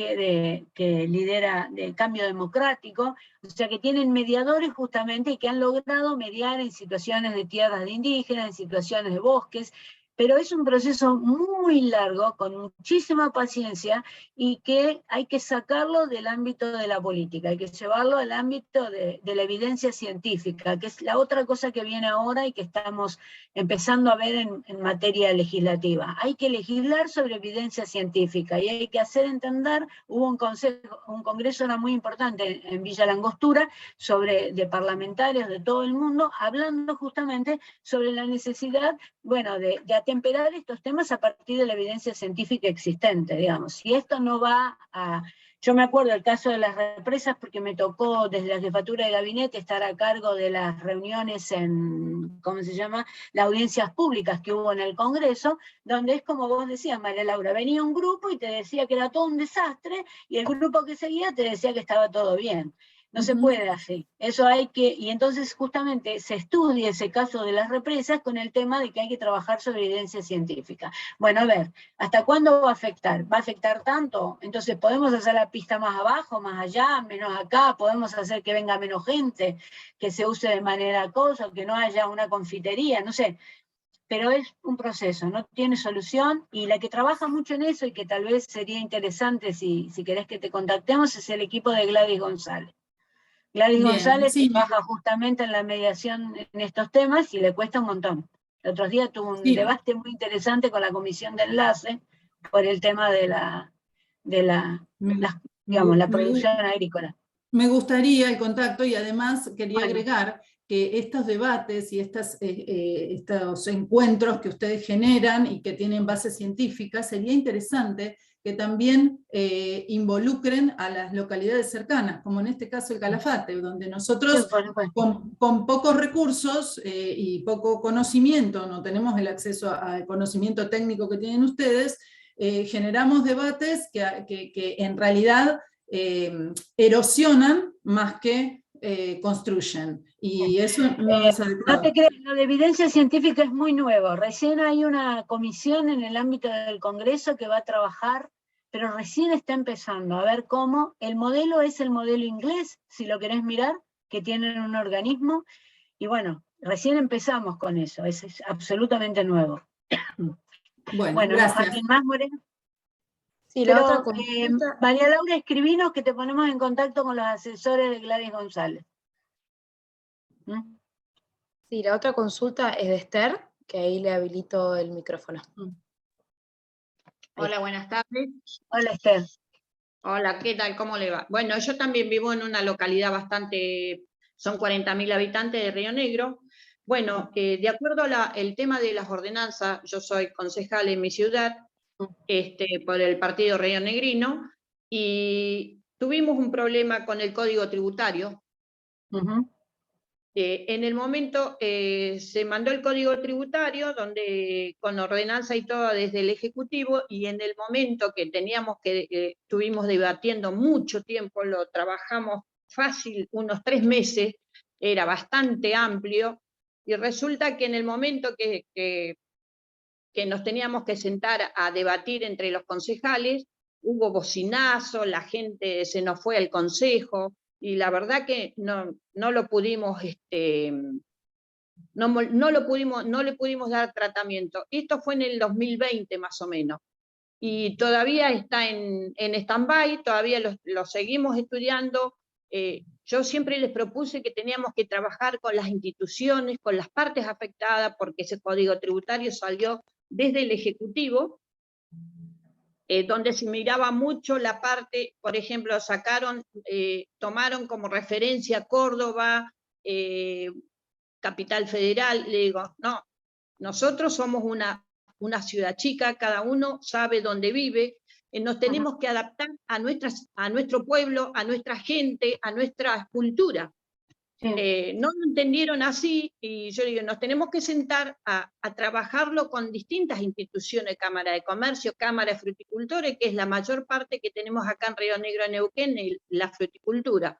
que lidera de Cambio Democrático, o sea que tienen mediadores justamente y que han logrado mediar en situaciones de tierras de indígenas, en situaciones de bosques, pero es un proceso muy largo, con muchísima paciencia, y que hay que sacarlo del ámbito de la política, hay que llevarlo al ámbito de la evidencia científica, que es la otra cosa que viene ahora y que estamos empezando a ver en materia legislativa. Hay que legislar sobre evidencia científica y hay que hacer entender, hubo un congreso era muy importante en Villa Langostura, de parlamentarios de todo el mundo, hablando justamente sobre la necesidad, bueno, de atemperar estos temas a partir de la evidencia científica existente, digamos. Si esto no va a... Yo me acuerdo del caso de las represas porque me tocó desde la jefatura de gabinete estar a cargo de las reuniones en, ¿cómo se llama?, las audiencias públicas que hubo en el Congreso, donde es como vos decías, María Laura, venía un grupo y te decía que era todo un desastre, y el grupo que seguía te decía que estaba todo bien. No se puede así. Eso hay que, y entonces justamente se estudia ese caso de las represas con el tema de que hay que trabajar sobre evidencia científica. Bueno, a ver, ¿hasta cuándo va a afectar? ¿Va a afectar tanto? Entonces, ¿podemos hacer la pista más abajo, más allá, menos acá? ¿Podemos hacer que venga menos gente, que se use de manera cosa, que no haya una confitería? No sé. Pero es un proceso, no tiene solución, y la que trabaja mucho en eso, y que tal vez sería interesante si querés que te contactemos, es el equipo de Gladys González. Gladys Bien, González sí, trabaja justamente en la mediación en estos temas y le cuesta un montón. El otro día tuvo un sí. debate muy interesante con la comisión de enlace por el tema de digamos, la producción agrícola. Me gustaría el contacto, y además quería Bueno, agregar que estos debates y estos encuentros que ustedes generan y que tienen base científica, sería interesante que también involucren a las localidades cercanas, como en este caso el Calafate, donde nosotros con pocos recursos y poco conocimiento, no tenemos el acceso al conocimiento técnico que tienen ustedes, generamos debates que en realidad erosionan más que construyen, y eso no es adecuado. No te creas, lo de evidencia científica es muy nuevo. Recién hay una comisión en el ámbito del Congreso que va a trabajar, pero recién está empezando a ver cómo. El modelo es el modelo inglés, si lo querés mirar, que tienen un organismo, y bueno, recién empezamos con eso, es absolutamente nuevo. Bueno, gracias. ¿Alguien más, Moreno? Sí, Pero, la otra consulta, María Laura, escribinos que te ponemos en contacto con los asesores de Gladys González. sí, la otra consulta es de Esther, que ahí le habilito el micrófono. Hola, buenas tardes. Hola, Esther. Hola, ¿qué tal? ¿Cómo le va? Bueno, yo también vivo en una localidad bastante, son 40.000 habitantes de Río Negro. Bueno, de acuerdo al tema de las ordenanzas, yo soy concejal en mi ciudad, por el partido Río Negrino, y tuvimos un problema con el Código Tributario. En el momento se mandó el Código Tributario, donde con ordenanza y todo desde el Ejecutivo, y en el momento que estuvimos debatiendo mucho tiempo, lo trabajamos fácil, unos 3 meses, era bastante amplio, y resulta que en el momento que nos teníamos que sentar a debatir entre los concejales, hubo bocinazo, la gente se nos fue al consejo, y la verdad que no lo pudimos, no le pudimos dar tratamiento. Esto fue en el 2020 más o menos, y todavía está en stand-by, todavía lo seguimos estudiando. Yo siempre les propuse que teníamos que trabajar con las instituciones, con las partes afectadas, porque ese Código Tributario salió desde el Ejecutivo, donde se miraba mucho la parte, por ejemplo, tomaron como referencia Córdoba, Capital Federal. Le digo, no, nosotros somos una ciudad chica, cada uno sabe dónde vive, nos tenemos que adaptar a nuestro pueblo, a nuestra gente, a nuestra cultura. No lo entendieron así, y yo digo, nos tenemos que sentar a trabajarlo con distintas instituciones, Cámara de Comercio, Cámara de Fruticultores, que es la mayor parte que tenemos acá en Río Negro, Neuquén, la fruticultura.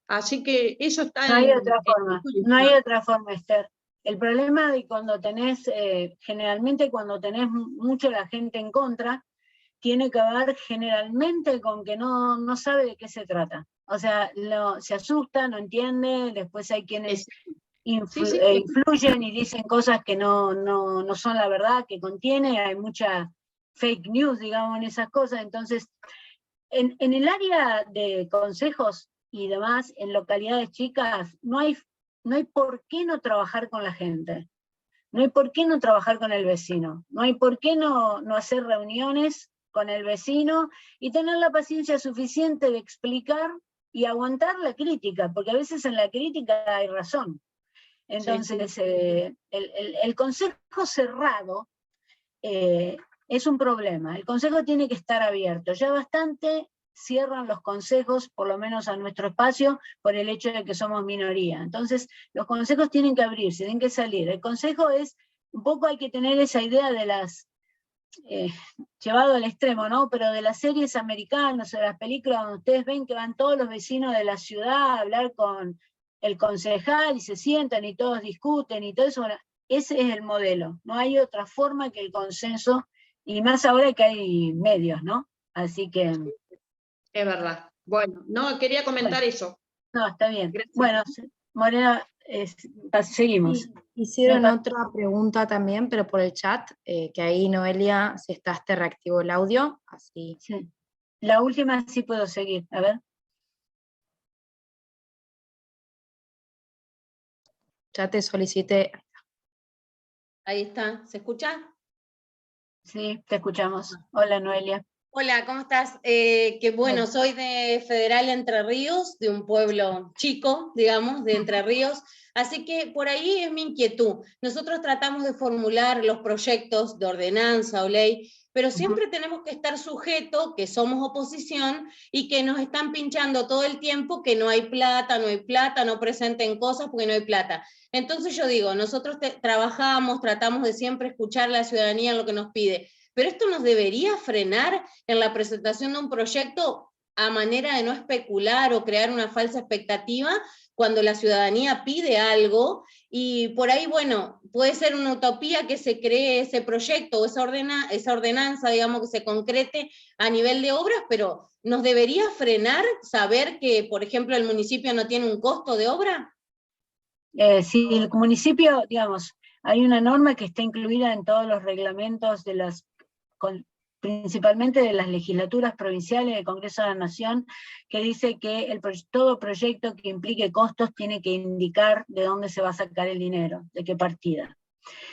Así que eso está no hay otra forma, no hay otra forma, Esther. El problema de cuando tenés, generalmente cuando tenés mucho la gente en contra, tiene que ver generalmente con que no sabe de qué se trata. O sea, se asusta, no entiende, después hay quienes influyen y dicen cosas que no son la verdad que contiene, hay mucha fake news, digamos, en esas cosas. Entonces, en el área de consejos y demás, en localidades chicas, no hay por qué no trabajar con la gente, no hay por qué no trabajar con el vecino, no hay por qué no hacer reuniones con el vecino y tener la paciencia suficiente de explicar y aguantar la crítica, porque a veces en la crítica hay razón. Entonces, el consejo cerrado es un problema. El consejo tiene que estar abierto. Ya bastante cierran los consejos, por lo menos a nuestro espacio, por el hecho de que somos minoría. Entonces, los consejos tienen que abrirse, tienen que salir. El consejo es, un poco hay que tener esa idea de las, llevado al extremo, ¿no? Pero de las series americanas o de las películas donde ustedes ven que van todos los vecinos de la ciudad a hablar con el concejal y se sientan y todos discuten y todo eso. Bueno, ese es el modelo. No hay otra forma que el consenso, y más ahora que hay medios, ¿no? Así que... Es verdad. Bueno, no, quería comentar eso. No, está bien. Gracias. Bueno, Morena, seguimos. Sí, hicieron otra pregunta también, pero por el chat, que ahí Noelia, si estás, te reactivó el audio, así. Sí. La última sí puedo seguir, a ver. Ya te solicité. Ahí está, ¿se escucha? Sí, te escuchamos. Hola, Noelia. Hola, ¿cómo estás? Que bueno, soy de Federal Entre Ríos, de un pueblo chico, digamos, de Entre Ríos, así que por ahí es mi inquietud. Nosotros tratamos de formular los proyectos de ordenanza o ley, pero siempre tenemos que estar sujetos, que somos oposición, y que nos están pinchando todo el tiempo que no hay plata, no presenten cosas porque no hay plata. Entonces yo digo, nosotros trabajamos, tratamos de siempre escuchar a la ciudadanía en lo que nos pide, pero esto nos debería frenar en la presentación de un proyecto a manera de no especular o crear una falsa expectativa cuando la ciudadanía pide algo, y por ahí, bueno, puede ser una utopía que se cree ese proyecto o esa ordenanza, digamos, que se concrete a nivel de obras, pero ¿nos debería frenar saber que, por ejemplo, el municipio no tiene un costo de obra? Sí, el municipio, digamos, hay una norma que está incluida en todos los reglamentos de las, principalmente de las legislaturas provinciales del Congreso de la Nación, que dice que todo proyecto que implique costos tiene que indicar de dónde se va a sacar el dinero, de qué partida.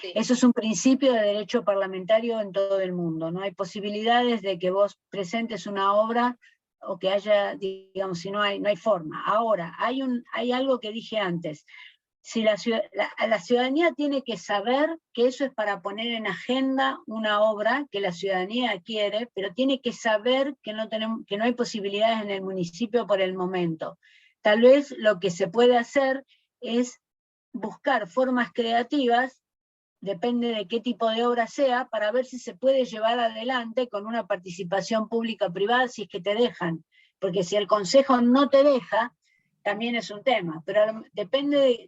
Sí. Eso es un principio de derecho parlamentario en todo el mundo. No hay posibilidades de que vos presentes una obra o que haya, digamos, si no hay forma. Ahora, hay algo que dije antes. Si la ciudadanía tiene que saber que eso es para poner en agenda una obra que la ciudadanía quiere, pero tiene que saber que no hay posibilidades en el municipio por el momento. Tal vez lo que se puede hacer es buscar formas creativas, depende de qué tipo de obra sea, para ver si se puede llevar adelante con una participación pública-privada, si es que te dejan. Porque si el consejo no te deja, también es un tema, pero depende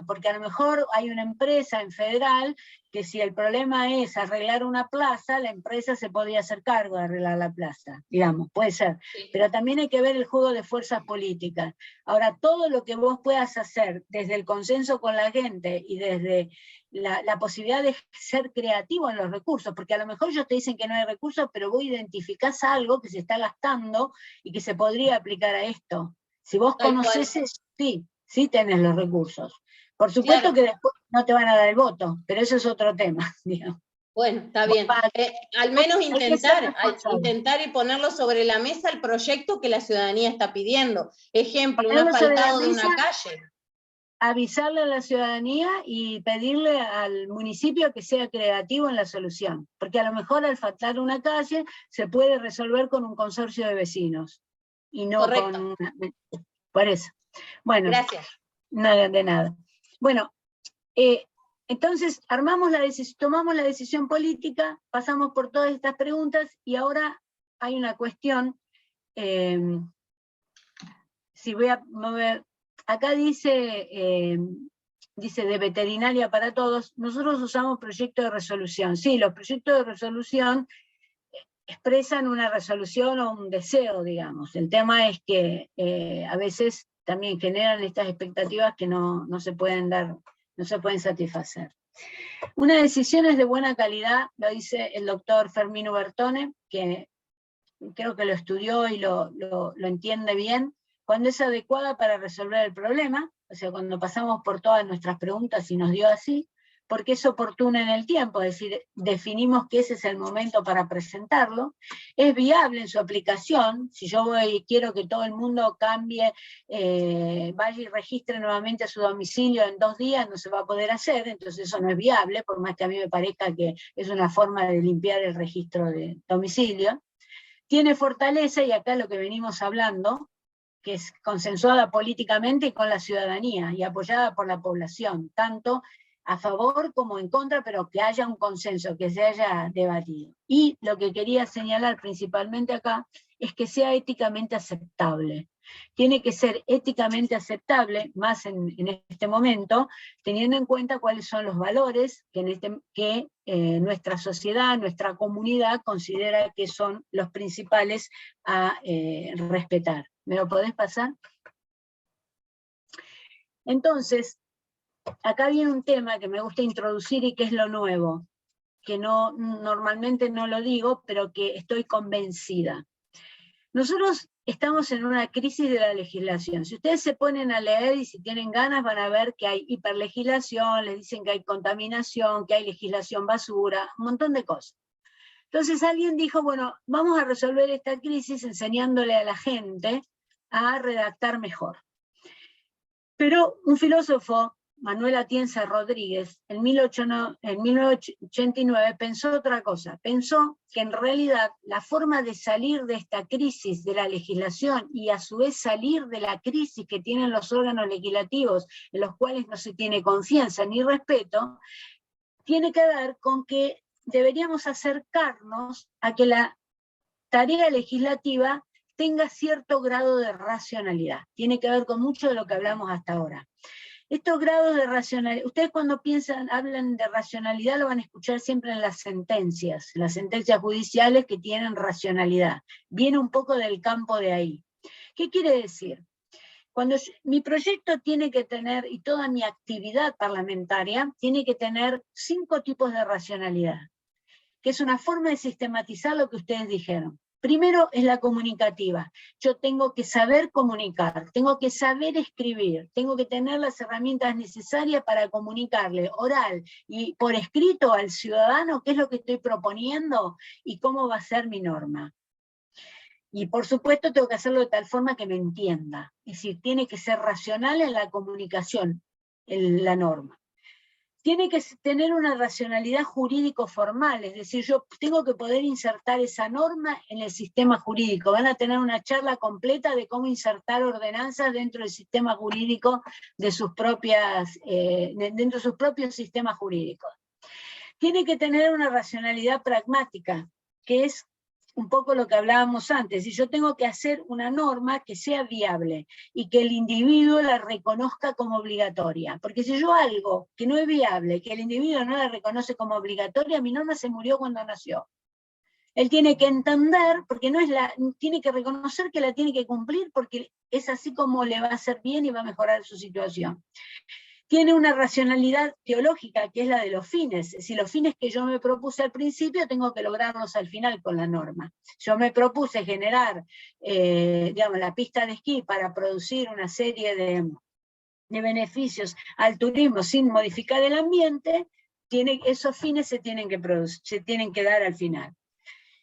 porque a lo mejor hay una empresa en Federal que si el problema es arreglar una plaza, la empresa se podría hacer cargo de arreglar la plaza, digamos, puede ser, sí. Pero también hay que ver el juego de fuerzas políticas. Ahora, todo lo que vos puedas hacer desde el consenso con la gente y desde la posibilidad de ser creativo en los recursos, porque a lo mejor ellos te dicen que no hay recursos, pero vos identificás algo que se está gastando y que se podría aplicar a esto. Si vos conocés eso, sí tenés los recursos. Por supuesto, claro, que después no te van a dar el voto, pero eso es otro tema, digamos. Bueno, está bien. Al menos intentar y ponerlo sobre la mesa el proyecto que la ciudadanía está pidiendo. Ejemplo, un asfaltado de una calle. Avisarle a la ciudadanía y pedirle al municipio que sea creativo en la solución, porque a lo mejor al asfaltar una calle se puede resolver con un consorcio de vecinos, y no Correcto. por eso. Bueno, gracias. Nada de nada. Bueno, entonces tomamos la decisión política, pasamos por todas estas preguntas, y ahora hay una cuestión, si voy a mover. Acá dice de veterinaria para todos. Nosotros usamos proyectos de resolución. Sí, los proyectos de resolución expresan una resolución o un deseo, digamos. El tema es que a veces también generan estas expectativas que no se pueden dar, no se pueden satisfacer. Una decisión es de buena calidad, lo dice el doctor Fermín Bertone, que creo que lo estudió y lo entiende bien, cuando es adecuada para resolver el problema, o sea, cuando pasamos por todas nuestras preguntas y nos dio así, porque es oportuna en el tiempo, es decir, definimos que ese es el momento para presentarlo, es viable en su aplicación. Si yo quiero que todo el mundo cambie, vaya y registre nuevamente su domicilio en 2 días, no se va a poder hacer, entonces eso no es viable, por más que a mí me parezca que es una forma de limpiar el registro de domicilio. Tiene fortaleza, y acá lo que venimos hablando, que es consensuada políticamente y con la ciudadanía, y apoyada por la población, tanto a favor como en contra, pero que haya un consenso, que se haya debatido. Y lo que quería señalar principalmente acá, es que sea éticamente aceptable. Tiene que ser éticamente aceptable, más en este momento, teniendo en cuenta cuáles son los valores que nuestra sociedad, nuestra comunidad considera que son los principales a respetar. ¿Me lo podés pasar? Entonces, acá viene un tema que me gusta introducir y que es lo nuevo, que normalmente no lo digo, pero que estoy convencida. Nosotros estamos en una crisis de la legislación. Si ustedes se ponen a leer y si tienen ganas van a ver que hay hiperlegislación, les dicen que hay contaminación, que hay legislación basura, un montón de cosas. Entonces alguien dijo, bueno, vamos a resolver esta crisis enseñándole a la gente a redactar mejor. Pero un filósofo, Manuel Atienza Rodríguez, en 1989 pensó otra cosa. Pensó que en realidad la forma de salir de esta crisis de la legislación y a su vez salir de la crisis que tienen los órganos legislativos, en los cuales no se tiene confianza ni respeto, tiene que ver con que deberíamos acercarnos a que la tarea legislativa tenga cierto grado de racionalidad. Tiene que ver con mucho de lo que hablamos hasta ahora. Estos grados de racionalidad, ustedes cuando hablan de racionalidad lo van a escuchar siempre en las sentencias judiciales que tienen racionalidad. Viene un poco del campo de ahí. ¿Qué quiere decir? Cuando mi proyecto tiene que tener, y toda mi actividad parlamentaria, tiene que tener 5 tipos de racionalidad, que es una forma de sistematizar lo que ustedes dijeron. Primero es la comunicativa. Yo tengo que saber comunicar, tengo que saber escribir, tengo que tener las herramientas necesarias para comunicarle oral y por escrito al ciudadano qué es lo que estoy proponiendo y cómo va a ser mi norma. Y por supuesto tengo que hacerlo de tal forma que me entienda. Es decir, tiene que ser racional en la comunicación, en la norma. Tiene que tener una racionalidad jurídico-formal, es decir, yo tengo que poder insertar esa norma en el sistema jurídico. Van a tener una charla completa de cómo insertar ordenanzas dentro del sistema jurídico de sus dentro de sus propios sistemas jurídicos. Tiene que tener una racionalidad pragmática, que es un poco lo que hablábamos antes. Si yo tengo que hacer una norma que sea viable y que el individuo la reconozca como obligatoria, porque si yo algo que no es viable, que el individuo no la reconoce como obligatoria, mi norma se murió cuando nació. Él tiene que entender, porque tiene que reconocer que la tiene que cumplir, porque es así como le va a hacer bien y va a mejorar su situación. Tiene una racionalidad teológica, que es la de los fines. Si los fines que yo me propuse al principio, tengo que lograrlos al final con la norma. Yo me propuse generar, la pista de esquí para producir una serie de beneficios al turismo sin modificar el ambiente, esos fines se tienen que dar al final.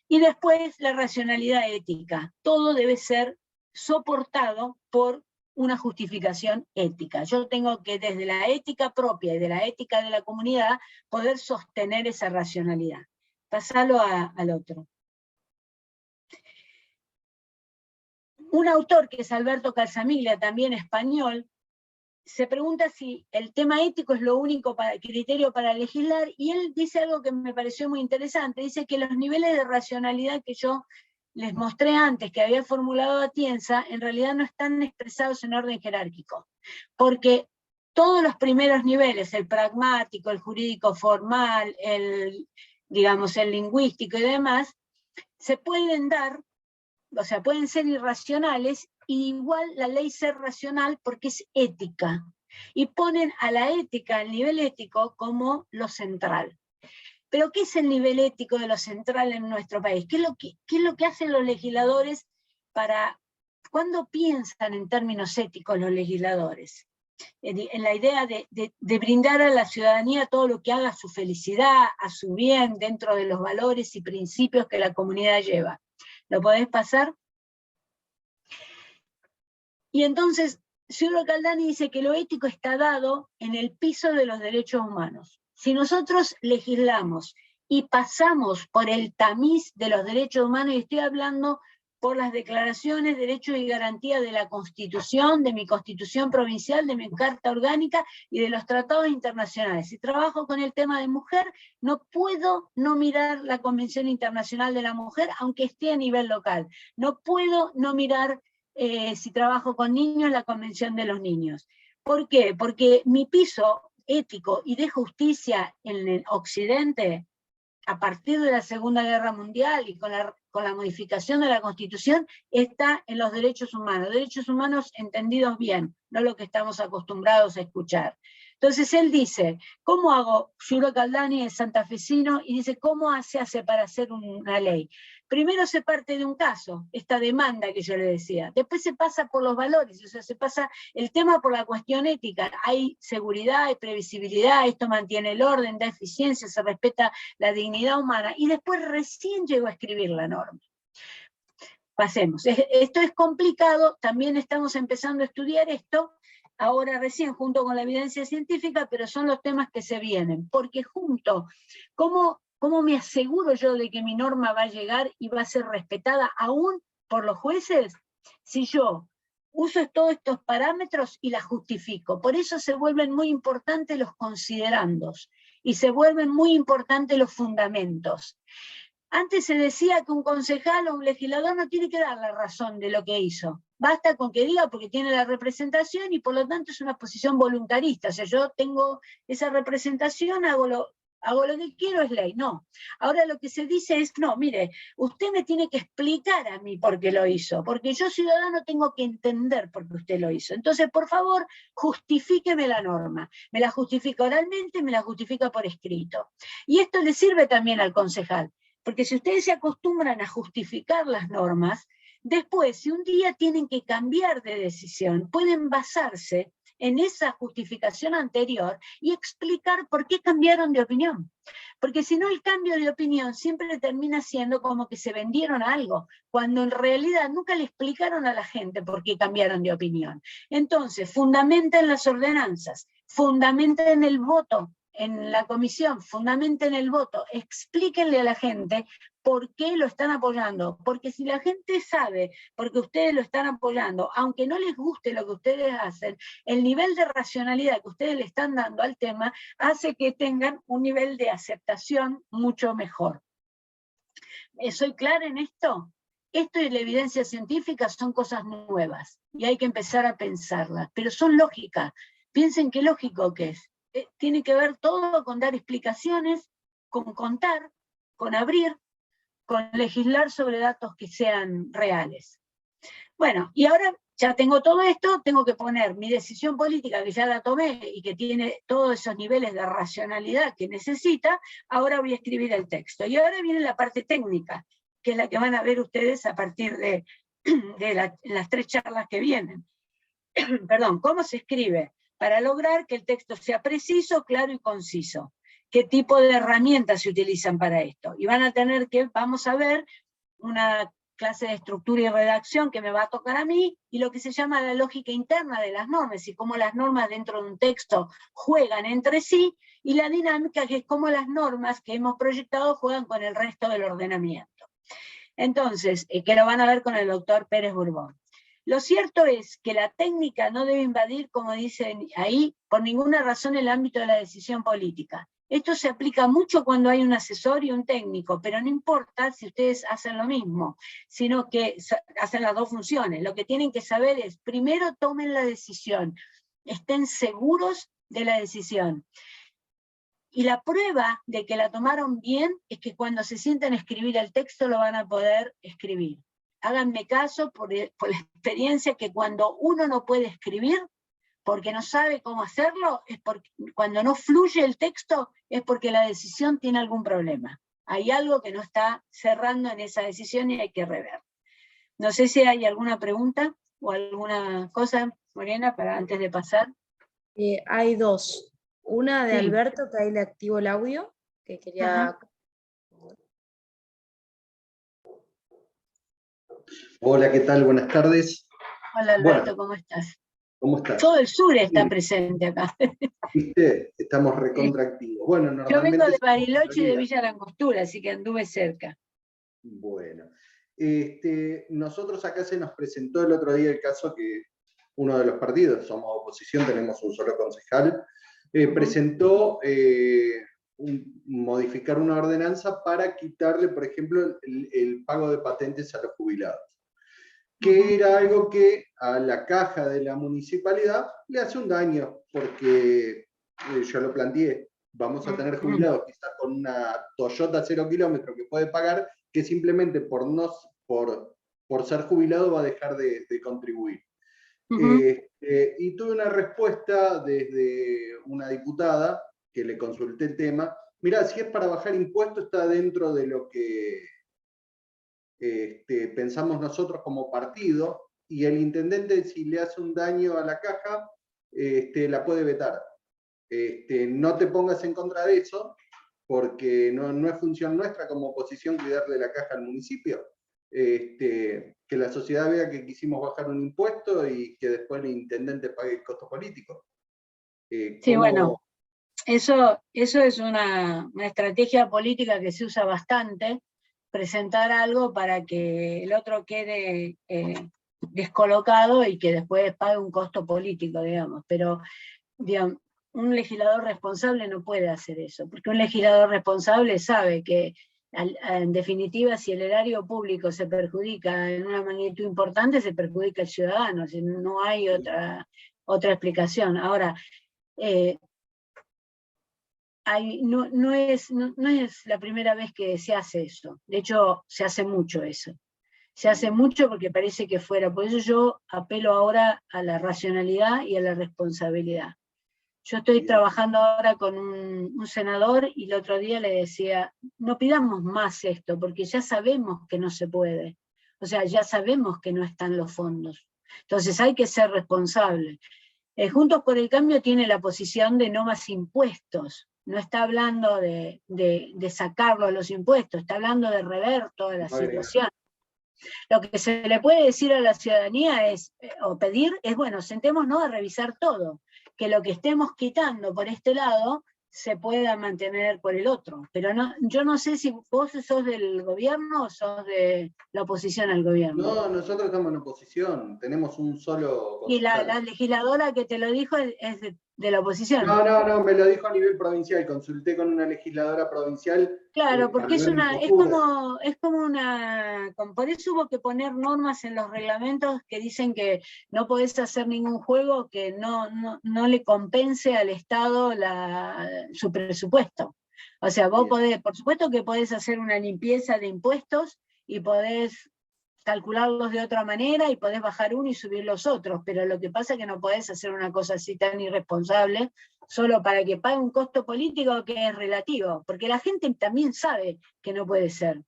Y después la racionalidad ética. Todo debe ser soportado por una justificación ética. Yo tengo que desde la ética propia y de la ética de la comunidad poder sostener esa racionalidad. Pasalo al otro. Un autor que es Alberto Calzamiglia, también español, se pregunta si el tema ético es lo único criterio para legislar, y él dice algo que me pareció muy interesante. Dice que los niveles de racionalidad que yo les mostré antes, que había formulado Atienza, en realidad no están expresados en orden jerárquico, porque todos los primeros niveles, el pragmático, el jurídico formal, el lingüístico y demás, se pueden dar, o sea, pueden ser irracionales, y igual la ley ser racional porque es ética, y ponen a la ética, el nivel ético, como lo central. Pero ¿qué es el nivel ético de lo central en nuestro país? ¿Qué es lo que hacen los legisladores cuándo piensan en términos éticos los legisladores? En la idea de brindar a la ciudadanía todo lo que haga a su felicidad, a su bien, dentro de los valores y principios que la comunidad lleva. ¿Lo podés pasar? Y entonces, Giulio Caldani dice que lo ético está dado en el piso de los derechos humanos. Si nosotros legislamos y pasamos por el tamiz de los derechos humanos, y estoy hablando por las declaraciones, derechos y garantías de la Constitución, de mi Constitución provincial, de mi Carta Orgánica y de los tratados internacionales. Si trabajo con el tema de mujer, no puedo no mirar la Convención Internacional de la Mujer, aunque esté a nivel local. No puedo no mirar, si trabajo con niños, la Convención de los Niños. ¿Por qué? Porque mi piso ético y de justicia en el Occidente, a partir de la Segunda Guerra Mundial y con la modificación de la Constitución, está en los derechos humanos entendidos bien, no lo que estamos acostumbrados a escuchar. Entonces él dice, ¿cómo hago? Giulio Caldani es santafesino y dice, ¿cómo se hace para hacer una ley? Primero se parte de un caso, esta demanda que yo le decía, después se pasa por los valores, o sea, se pasa el tema por la cuestión ética, hay seguridad, hay previsibilidad, esto mantiene el orden, da eficiencia, se respeta la dignidad humana, y después recién llegó a escribir la norma. Pasemos, esto es complicado, también estamos empezando a estudiar esto, ahora recién junto con la evidencia científica, pero son los temas que se vienen, porque junto, ¿cómo me aseguro yo de que mi norma va a llegar y va a ser respetada aún por los jueces? Si yo uso todos estos parámetros y la justifico. Por eso se vuelven muy importantes los considerandos y se vuelven muy importantes los fundamentos. Antes se decía que un concejal o un legislador no tiene que dar la razón de lo que hizo. Basta con que diga porque tiene la representación y por lo tanto es una posición voluntarista. O sea, yo tengo esa representación, hago lo que quiero, es ley. No. Ahora lo que se dice es, no, mire, usted me tiene que explicar a mí por qué lo hizo, porque yo ciudadano tengo que entender por qué usted lo hizo. Entonces, por favor, justifíqueme la norma. Me la justifica oralmente, me la justifica por escrito. Y esto le sirve también al concejal. Porque si ustedes se acostumbran a justificar las normas, después, si un día tienen que cambiar de decisión, pueden basarse en esa justificación anterior y explicar por qué cambiaron de opinión. Porque si no, el cambio de opinión siempre termina siendo como que se vendieron algo, cuando en realidad nunca le explicaron a la gente por qué cambiaron de opinión. Entonces, fundamenten las ordenanzas, fundamenten el voto en la comisión, fundamenten el voto, explíquenle a la gente por qué lo están apoyando, porque si la gente sabe por qué ustedes lo están apoyando, aunque no les guste lo que ustedes hacen, el nivel de racionalidad que ustedes le están dando al tema hace que tengan un nivel de aceptación mucho mejor. ¿Soy clara en esto? Esto y la evidencia científica son cosas nuevas y hay que empezar a pensarlas, pero son lógicas. Piensen qué lógico que es. Tiene que ver todo con dar explicaciones, con contar, con abrir, con legislar sobre datos que sean reales. Bueno, y ahora ya tengo todo esto, tengo que poner mi decisión política, que ya la tomé y que tiene todos esos niveles de racionalidad que necesita, ahora voy a escribir el texto. Y ahora viene la parte técnica, que es la que van a ver ustedes a partir de las 3 charlas que vienen. Perdón, ¿cómo se escribe? Para lograr que el texto sea preciso, claro y conciso. qué tipo de herramientas se utilizan para esto. Y van a tener que, vamos a ver, una clase de estructura y redacción que me va a tocar a mí, y lo que se llama la lógica interna de las normas, y cómo las normas dentro de un texto juegan entre sí, y la dinámica que es cómo las normas que hemos proyectado juegan con el resto del ordenamiento. Entonces, que lo van a ver con el doctor Pérez Bourbon. Lo cierto es que la técnica no debe invadir, como dicen ahí, por ninguna razón el ámbito de la decisión política. Esto se aplica mucho cuando hay un asesor y un técnico, pero no importa si ustedes hacen lo mismo, sino que hacen las dos funciones. Lo que tienen que saber es, primero tomen la decisión, estén seguros de la decisión. Y la prueba de que la tomaron bien es que cuando se sienten a escribir el texto lo van a poder escribir. Háganme caso por la experiencia que cuando uno no puede escribir, porque no sabe cómo hacerlo, es porque cuando no fluye el texto, es porque la decisión tiene algún problema. Hay algo que no está cerrando en esa decisión y hay que rever. No sé si hay alguna pregunta o alguna cosa, Morena, para antes de pasar. Hay dos. Una de Sí. Alberto, que ahí le activo el audio, que quería... Ajá. Hola, ¿qué tal? Buenas tardes. Hola Alberto, Bueno, ¿cómo estás? ¿cómo estás? Todo el sur está Bien. presente acá. ¿Viste? Estamos recontraactivos. Bueno, Yo normalmente... vengo de Bariloche y de Villa Langostura, así que anduve cerca. Bueno, nosotros acá se nos presentó el otro día el caso que uno de los partidos, somos oposición, tenemos un solo concejal, presentó modificar una ordenanza para quitarle, por ejemplo, el pago de patentes a los jubilados, que era algo que a la caja de la municipalidad le hace un daño, porque yo lo planteé, vamos a tener jubilados quizás con una Toyota 0 kilómetros que puede pagar, que simplemente por ser jubilado va a dejar de contribuir. Y tuve una respuesta desde una diputada que le consulté el tema. Mirá, si es para bajar impuestos está dentro de lo que pensamos nosotros como partido, y el intendente, si le hace un daño a la caja, la puede vetar. No te pongas en contra de eso, porque no es función nuestra como oposición cuidarle la caja al municipio. Que la sociedad vea que quisimos bajar un impuesto y que después el intendente pague el costo político. Sí, bueno, eso es una estrategia política que se usa bastante, presentar algo para que el otro quede descolocado y que después pague un costo político, digamos. Pero, digamos, un legislador responsable no puede hacer eso, porque un legislador responsable sabe que, en definitiva, si el erario público se perjudica en una magnitud importante, se perjudica al ciudadano, no hay otra explicación. Ahora, no es la primera vez que se hace eso, de hecho se hace mucho eso. Se hace mucho porque parece que fuera, por eso yo apelo ahora a la racionalidad y a la responsabilidad. Yo estoy trabajando ahora con un senador y el otro día le decía, no pidamos más esto, porque ya sabemos que no se puede. O sea, ya sabemos que no están los fondos. Entonces hay que ser responsable. Juntos por el Cambio tiene la posición de no más impuestos. No está hablando de sacarlo a los impuestos, está hablando de rever toda la situación. Lo que se le puede decir a la ciudadanía es, o pedir, es, bueno, sentémonos a revisar todo, que lo que estemos quitando por este lado se pueda mantener por el otro. Pero no, yo no sé si vos sos del gobierno o sos de la oposición al gobierno. No, nosotros estamos en oposición, tenemos un solo concejal. Y la legisladora que te lo dijo es de la oposición. No, me lo dijo a nivel provincial, consulté con una legisladora provincial. Claro, porque es como una, por eso hubo que poner normas en los reglamentos que dicen que no podés hacer ningún juego que no le compense al Estado su presupuesto. O sea, vos podés, por supuesto que podés hacer una limpieza de impuestos y podés calcularlos de otra manera y podés bajar uno y subir los otros, pero lo que pasa es que no podés hacer una cosa así tan irresponsable solo para que pague un costo político que es relativo, porque la gente también sabe que no puede ser.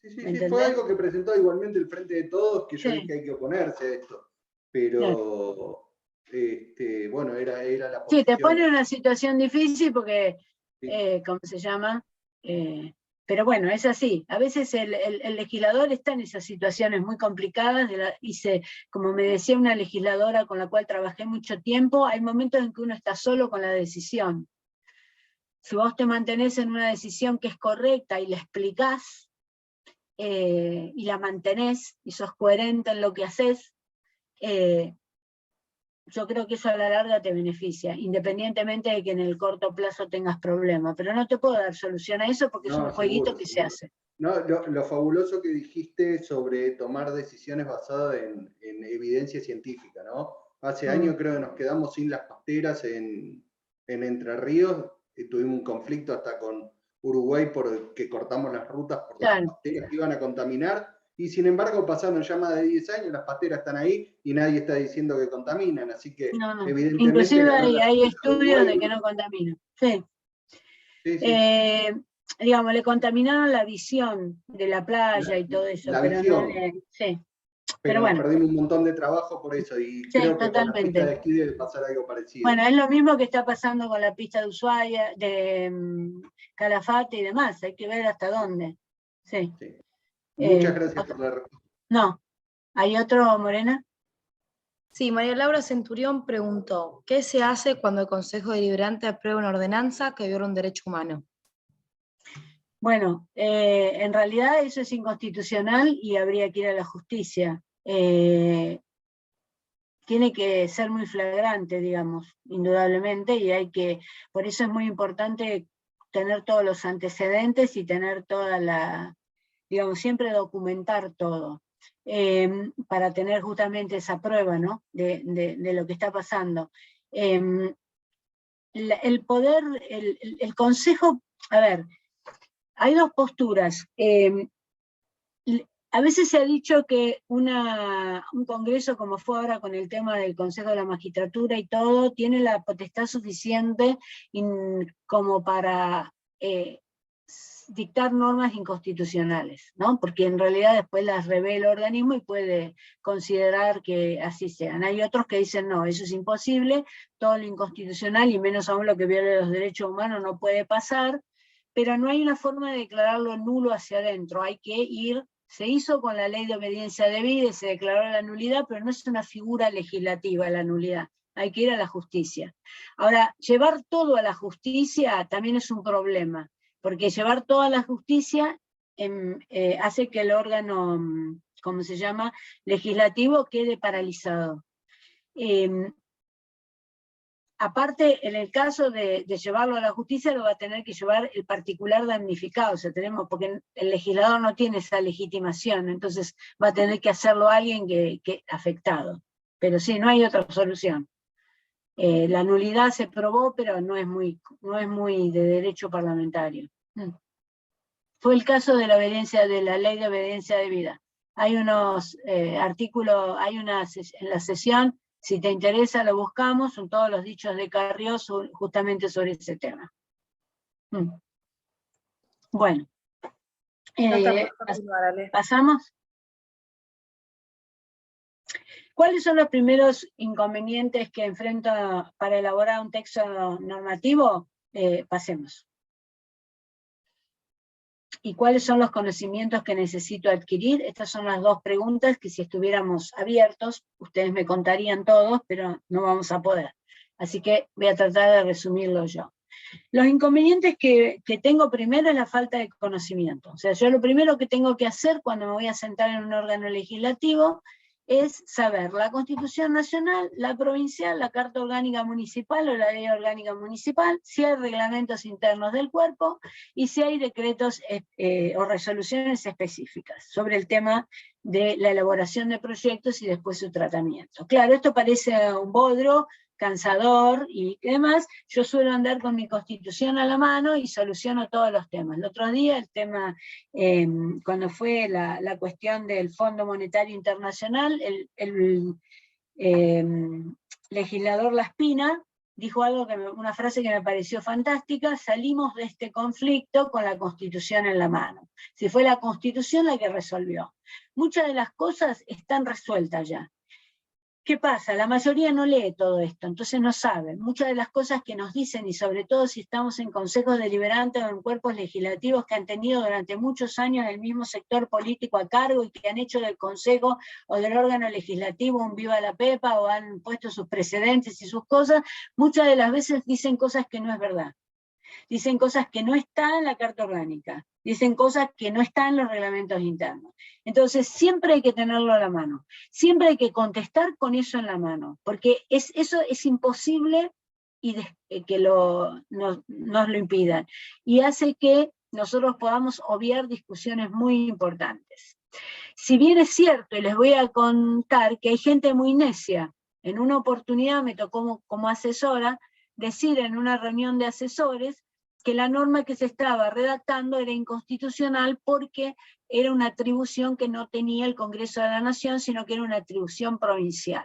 Sí, fue algo que presentó igualmente el Frente de Todos, que yo dije que hay que oponerse a esto, pero bueno, era la posición. Sí, te pone en una situación difícil porque ¿cómo se llama? Pero bueno, es así. A veces el legislador está en esas situaciones muy complicadas. Como me decía una legisladora con la cual trabajé mucho tiempo, hay momentos en que uno está solo con la decisión. Si vos te mantenés en una decisión que es correcta y la explicás, y la mantenés, y sos coherente en lo que haces, yo creo que eso a la larga te beneficia, independientemente de que en el corto plazo tengas problemas. Pero no te puedo dar solución a eso porque es un jueguito seguro, que seguro. se hace. No, lo fabuloso que dijiste sobre tomar decisiones basadas en evidencia científica, ¿no? Hace años creo que nos quedamos sin las pasteras en Entre Ríos, y tuvimos un conflicto hasta con Uruguay porque cortamos las rutas por las pasteras que iban a contaminar, y sin embargo pasaron ya más de 10 años, las pasteras están ahí y nadie está diciendo que contaminan, así que evidentemente... Inclusive hay estudios de que no contaminan. Sí. Digamos, le contaminaron la visión de la playa y todo eso, pero visión. Pero bueno. Perdimos un montón de trabajo por eso, y creo que con la pista de esquí debe pasar algo parecido. Bueno, es lo mismo que está pasando con la pista de Ushuaia, de Calafate y demás, hay que ver hasta dónde. Sí. Muchas gracias por la respuesta. No, ¿hay otro, Morena? Sí, María Laura Centurión preguntó, ¿qué se hace cuando el Consejo Deliberante aprueba una ordenanza que viola un derecho humano? Bueno, en realidad eso es inconstitucional y habría que ir a la justicia. Tiene que ser muy flagrante, digamos, indudablemente, y por eso es muy importante tener todos los antecedentes y tener digamos, siempre documentar todo, para tener justamente esa prueba, ¿no? de lo que está pasando. El poder, el Consejo, a ver, hay dos posturas. A veces se ha dicho que un congreso, como fue ahora con el tema del Consejo de la Magistratura y todo, tiene la potestad suficiente como para dictar normas inconstitucionales, ¿no? Porque en realidad después las revela el organismo y puede considerar que así sean. Hay otros que dicen, no, eso es imposible, todo lo inconstitucional y menos aún lo que viole los derechos humanos no puede pasar, pero no hay una forma de declararlo nulo hacia adentro, hay que ir. Se hizo con la ley de obediencia debida y se declaró la nulidad, pero no es una figura legislativa la nulidad, hay que ir a la justicia. Ahora, llevar todo a la justicia también es un problema, porque llevar todo a la justicia hace que el órgano, ¿cómo se llama?, legislativo quede paralizado. Aparte, en el caso de llevarlo a la justicia, lo va a tener que llevar el particular damnificado, o sea, porque el legislador no tiene esa legitimación, entonces va a tener que hacerlo alguien que afectado. Pero sí, no hay otra solución. La nulidad se probó, pero no es muy de derecho parlamentario. Fue el caso de la ley de obediencia debida. Hay unos artículos, en la sesión. Si te interesa, lo buscamos, son todos los dichos de Carrió justamente sobre ese tema. Bueno. ¿Pasamos? ¿Cuáles son los primeros inconvenientes que enfrenta para elaborar un texto normativo? Pasemos. ¿Y cuáles son los conocimientos que necesito adquirir? Estas son las dos preguntas que si estuviéramos abiertos, ustedes me contarían todos, pero no vamos a poder. Así que voy a tratar de resumirlo yo. Los inconvenientes que tengo primero es la falta de conocimiento. O sea, yo lo primero que tengo que hacer cuando me voy a sentar en un órgano legislativo es saber la Constitución Nacional, la provincial, la Carta Orgánica Municipal o la Ley Orgánica Municipal, si hay reglamentos internos del cuerpo y si hay decretos o resoluciones específicas sobre el tema de la elaboración de proyectos y después su tratamiento. Claro, esto parece un bodrio, cansador y demás. Yo suelo andar con mi Constitución a la mano y soluciono todos los temas. El otro día el tema, cuando fue la cuestión del Fondo Monetario Internacional, el legislador Laspina dijo una frase que me pareció fantástica: salimos de este conflicto con la Constitución en la mano. Si fue la Constitución la que resolvió. Muchas de las cosas están resueltas ya. ¿Qué pasa? La mayoría no lee todo esto, entonces no saben. Muchas de las cosas que nos dicen, y sobre todo si estamos en consejos deliberantes o en cuerpos legislativos que han tenido durante muchos años el mismo sector político a cargo y que han hecho del consejo o del órgano legislativo un viva la pepa o han puesto sus precedentes y sus cosas, muchas de las veces dicen cosas que no es verdad. Dicen cosas que no están en la Carta Orgánica, dicen cosas que no están en los reglamentos internos. Entonces siempre hay que tenerlo a la mano, siempre hay que contestar con eso en la mano, porque eso es imposible y que nos lo impidan, y hace que nosotros podamos obviar discusiones muy importantes. Si bien es cierto, y les voy a contar que hay gente muy necia, en una oportunidad me tocó como asesora decir en una reunión de asesores que la norma que se estaba redactando era inconstitucional porque era una atribución que no tenía el Congreso de la Nación, sino que era una atribución provincial.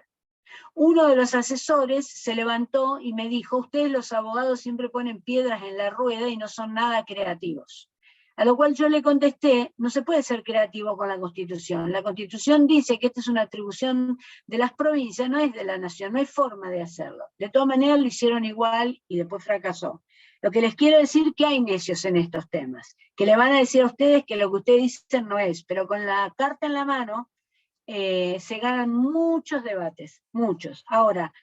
Uno de los asesores se levantó y me dijo, ustedes los abogados siempre ponen piedras en la rueda y no son nada creativos. A lo cual yo le contesté, no se puede ser creativo con la Constitución. La Constitución dice que esta es una atribución de las provincias, no es de la Nación, no hay forma de hacerlo. De todas maneras lo hicieron igual y después fracasó. Lo que les quiero decir es que hay necios en estos temas, que le van a decir a ustedes que lo que ustedes dicen no es, pero con la carta en la mano se ganan muchos debates, muchos. Ahora,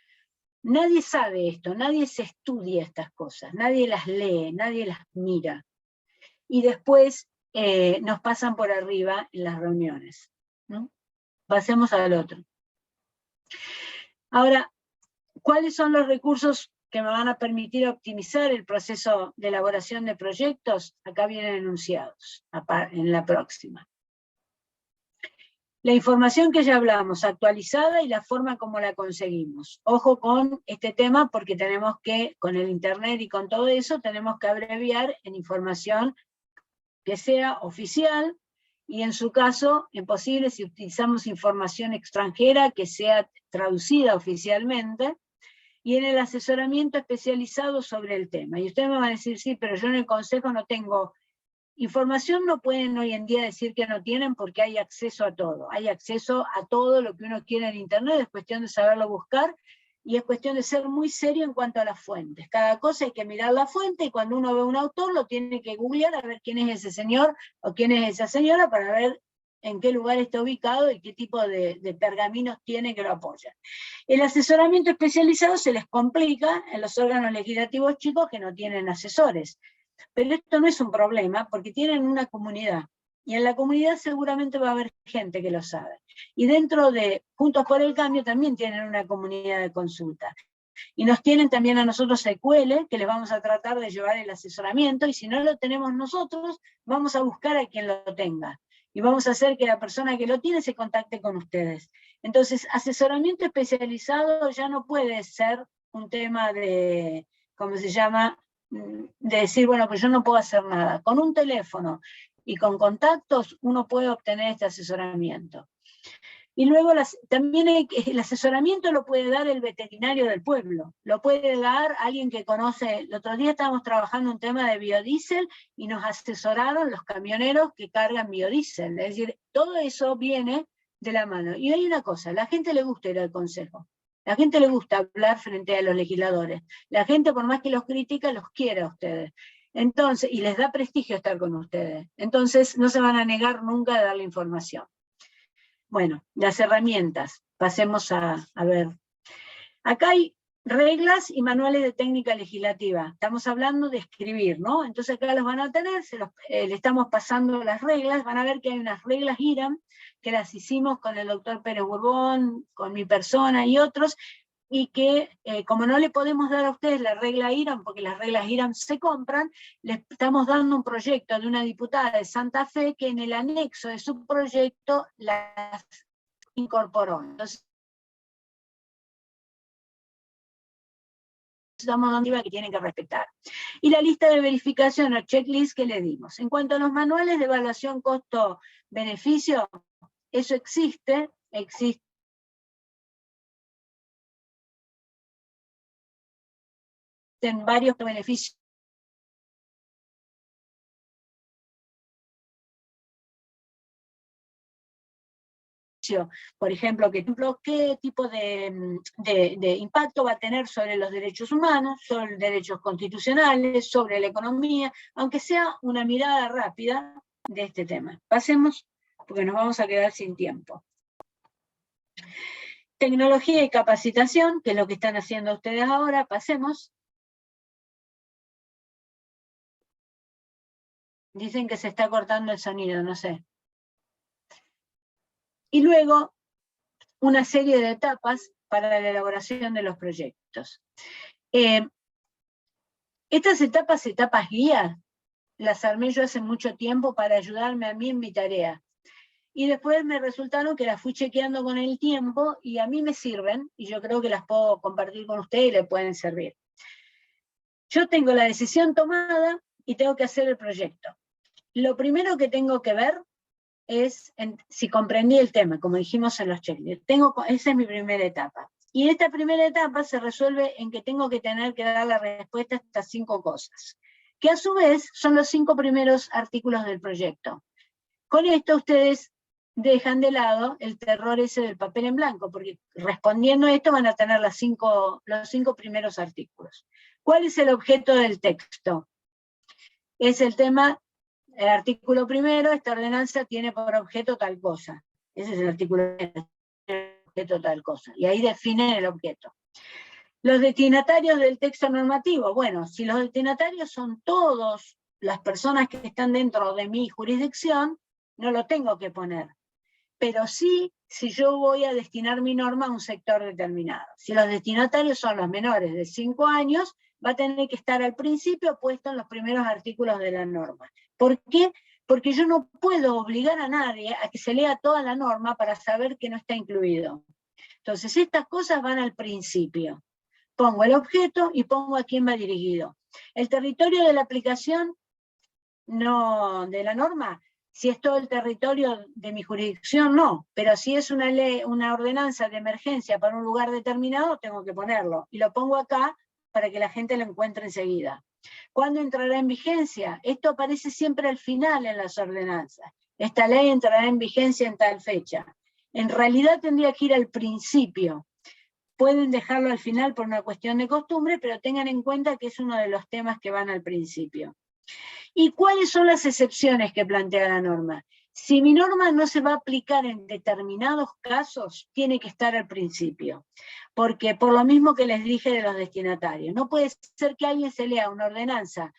nadie sabe esto, nadie se estudia estas cosas, nadie las lee, nadie las mira. Y después nos pasan por arriba en las reuniones, ¿no? Pasemos al otro. Ahora, ¿cuáles son los recursos que me van a permitir optimizar el proceso de elaboración de proyectos? Acá vienen enunciados, en la próxima. La información que ya hablamos, actualizada y la forma como la conseguimos. Ojo con este tema porque tenemos que, con el internet y con todo eso, tenemos que abreviar en información que sea oficial, y en su caso, en posible, si utilizamos información extranjera, que sea traducida oficialmente, y en el asesoramiento especializado sobre el tema. Y ustedes me van a decir, sí, pero yo en el consejo no tengo información, no pueden hoy en día decir que no tienen porque hay acceso a todo. Hay acceso a todo lo que uno quiere en internet, es cuestión de saberlo buscar, y es cuestión de ser muy serio en cuanto a las fuentes. Cada cosa hay que mirar la fuente, y cuando uno ve un autor lo tiene que googlear a ver quién es ese señor o quién es esa señora para ver en qué lugar está ubicado y qué tipo de pergaminos tiene que lo apoyan. El asesoramiento especializado se les complica en los órganos legislativos chicos que no tienen asesores. Pero esto no es un problema porque tienen una comunidad. Y en la comunidad seguramente va a haber gente que lo sabe. Y dentro de Juntos por el Cambio también tienen una comunidad de consulta. Y nos tienen también a nosotros SQL, que les vamos a tratar de llevar el asesoramiento, y si no lo tenemos nosotros, vamos a buscar a quien lo tenga. Y vamos a hacer que la persona que lo tiene se contacte con ustedes. Entonces, asesoramiento especializado ya no puede ser un tema de, ¿cómo se llama?, de decir, bueno, pues yo no puedo hacer nada. Con un teléfono y con contactos uno puede obtener este asesoramiento. Y luego también el asesoramiento lo puede dar el veterinario del pueblo, lo puede dar alguien que conoce. El otro día estábamos trabajando un tema de biodiesel y nos asesoraron los camioneros que cargan biodiesel. Es decir, todo eso viene de la mano. Y hay una cosa, a la gente le gusta ir al consejo. La gente le gusta hablar frente a los legisladores. La gente, por más que los critica, los quiere a ustedes. Entonces, y les da prestigio estar con ustedes. Entonces, no se van a negar nunca a darle información. Bueno, las herramientas. Pasemos a ver. Acá hay reglas y manuales de técnica legislativa. Estamos hablando de escribir, ¿no? Entonces acá los van a tener, le estamos pasando las reglas. Van a ver que hay unas reglas IRAM, que las hicimos con el doctor Pérez Bourbon, con mi persona y otros, y que como no le podemos dar a ustedes la regla IRAM, porque las reglas IRAM se compran, les estamos dando un proyecto de una diputada de Santa Fe que en el anexo de su proyecto las incorporó. Entonces, estamos dando que tienen que respetar. Y la lista de verificación o checklist que le dimos. En cuanto a los manuales de evaluación costo-beneficio, eso existe en varios beneficios por ejemplo, qué tipo de impacto va a tener sobre los derechos humanos, sobre los derechos constitucionales, sobre la economía, aunque sea una mirada rápida de este tema. Pasemos, porque nos vamos a quedar sin tiempo. Tecnología y capacitación, que es lo que están haciendo ustedes ahora, pasemos. Dicen que se está cortando el sonido, no sé. Y luego, una serie de etapas para la elaboración de los proyectos. Estas etapas guías, las armé yo hace mucho tiempo para ayudarme a mí en mi tarea. Y después me resultaron que las fui chequeando con el tiempo y a mí me sirven, y yo creo que las puedo compartir con ustedes y le pueden servir. Yo tengo la decisión tomada y tengo que hacer el proyecto. Lo primero que tengo que ver es si comprendí el tema, como dijimos en los checklists. Esa es mi primera etapa. Y esta primera etapa se resuelve en que tengo que tener que dar la respuesta a estas 5 cosas, que a su vez son los 5 primeros artículos del proyecto. Con esto ustedes dejan de lado el terror ese del papel en blanco, porque respondiendo a esto van a tener los 5 primeros artículos. ¿Cuál es el objeto del texto? Es el tema, el artículo primero, esta ordenanza tiene por objeto tal cosa. Ese es el artículo primero, objeto tal cosa. Y ahí definen el objeto. Los destinatarios del texto normativo. Bueno, si los destinatarios son todas las personas que están dentro de mi jurisdicción, no lo tengo que poner. Pero sí, si yo voy a destinar mi norma a un sector determinado. Si los destinatarios son los menores de 5 años, va a tener que estar al principio puesto en los primeros artículos de la norma. ¿Por qué? Porque yo no puedo obligar a nadie a que se lea toda la norma para saber que no está incluido. Entonces, estas cosas van al principio. Pongo el objeto y pongo a quién va dirigido. El territorio de la aplicación no, de la norma, si es todo el territorio de mi jurisdicción, no, pero si es una ley, una ordenanza de emergencia para un lugar determinado, tengo que ponerlo, y lo pongo acá para que la gente lo encuentre enseguida. ¿Cuándo entrará en vigencia? Esto aparece siempre al final en las ordenanzas. Esta ley entrará en vigencia en tal fecha. En realidad tendría que ir al principio. Pueden dejarlo al final por una cuestión de costumbre, pero tengan en cuenta que es uno de los temas que van al principio. ¿Y cuáles son las excepciones que plantea la norma? Si mi norma no se va a aplicar en determinados casos, tiene que estar al principio. Porque por lo mismo que les dije de los destinatarios, no puede ser que alguien se lea una ordenanza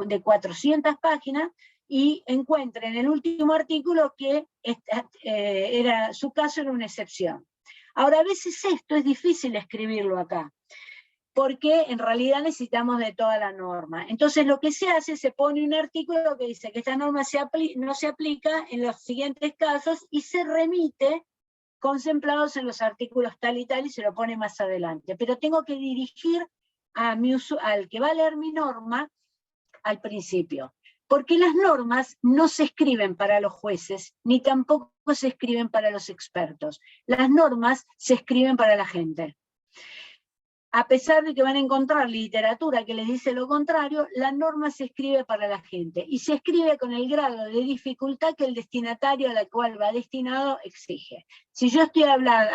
de 400 páginas y encuentre en el último artículo que su caso era una excepción. Ahora, a veces esto es difícil escribirlo acá, porque en realidad necesitamos de toda la norma. Entonces lo que se hace, se pone un artículo que dice que esta norma no se aplica en los siguientes casos y se remite contemplados en los artículos tal y tal y se lo pone más adelante. Pero tengo que dirigir al que va a leer mi norma al principio. Porque las normas no se escriben para los jueces, ni tampoco se escriben para los expertos. Las normas se escriben para la gente. A pesar de que van a encontrar literatura que les dice lo contrario, la norma se escribe para la gente, y se escribe con el grado de dificultad que el destinatario a la cual va destinado exige. Si yo estoy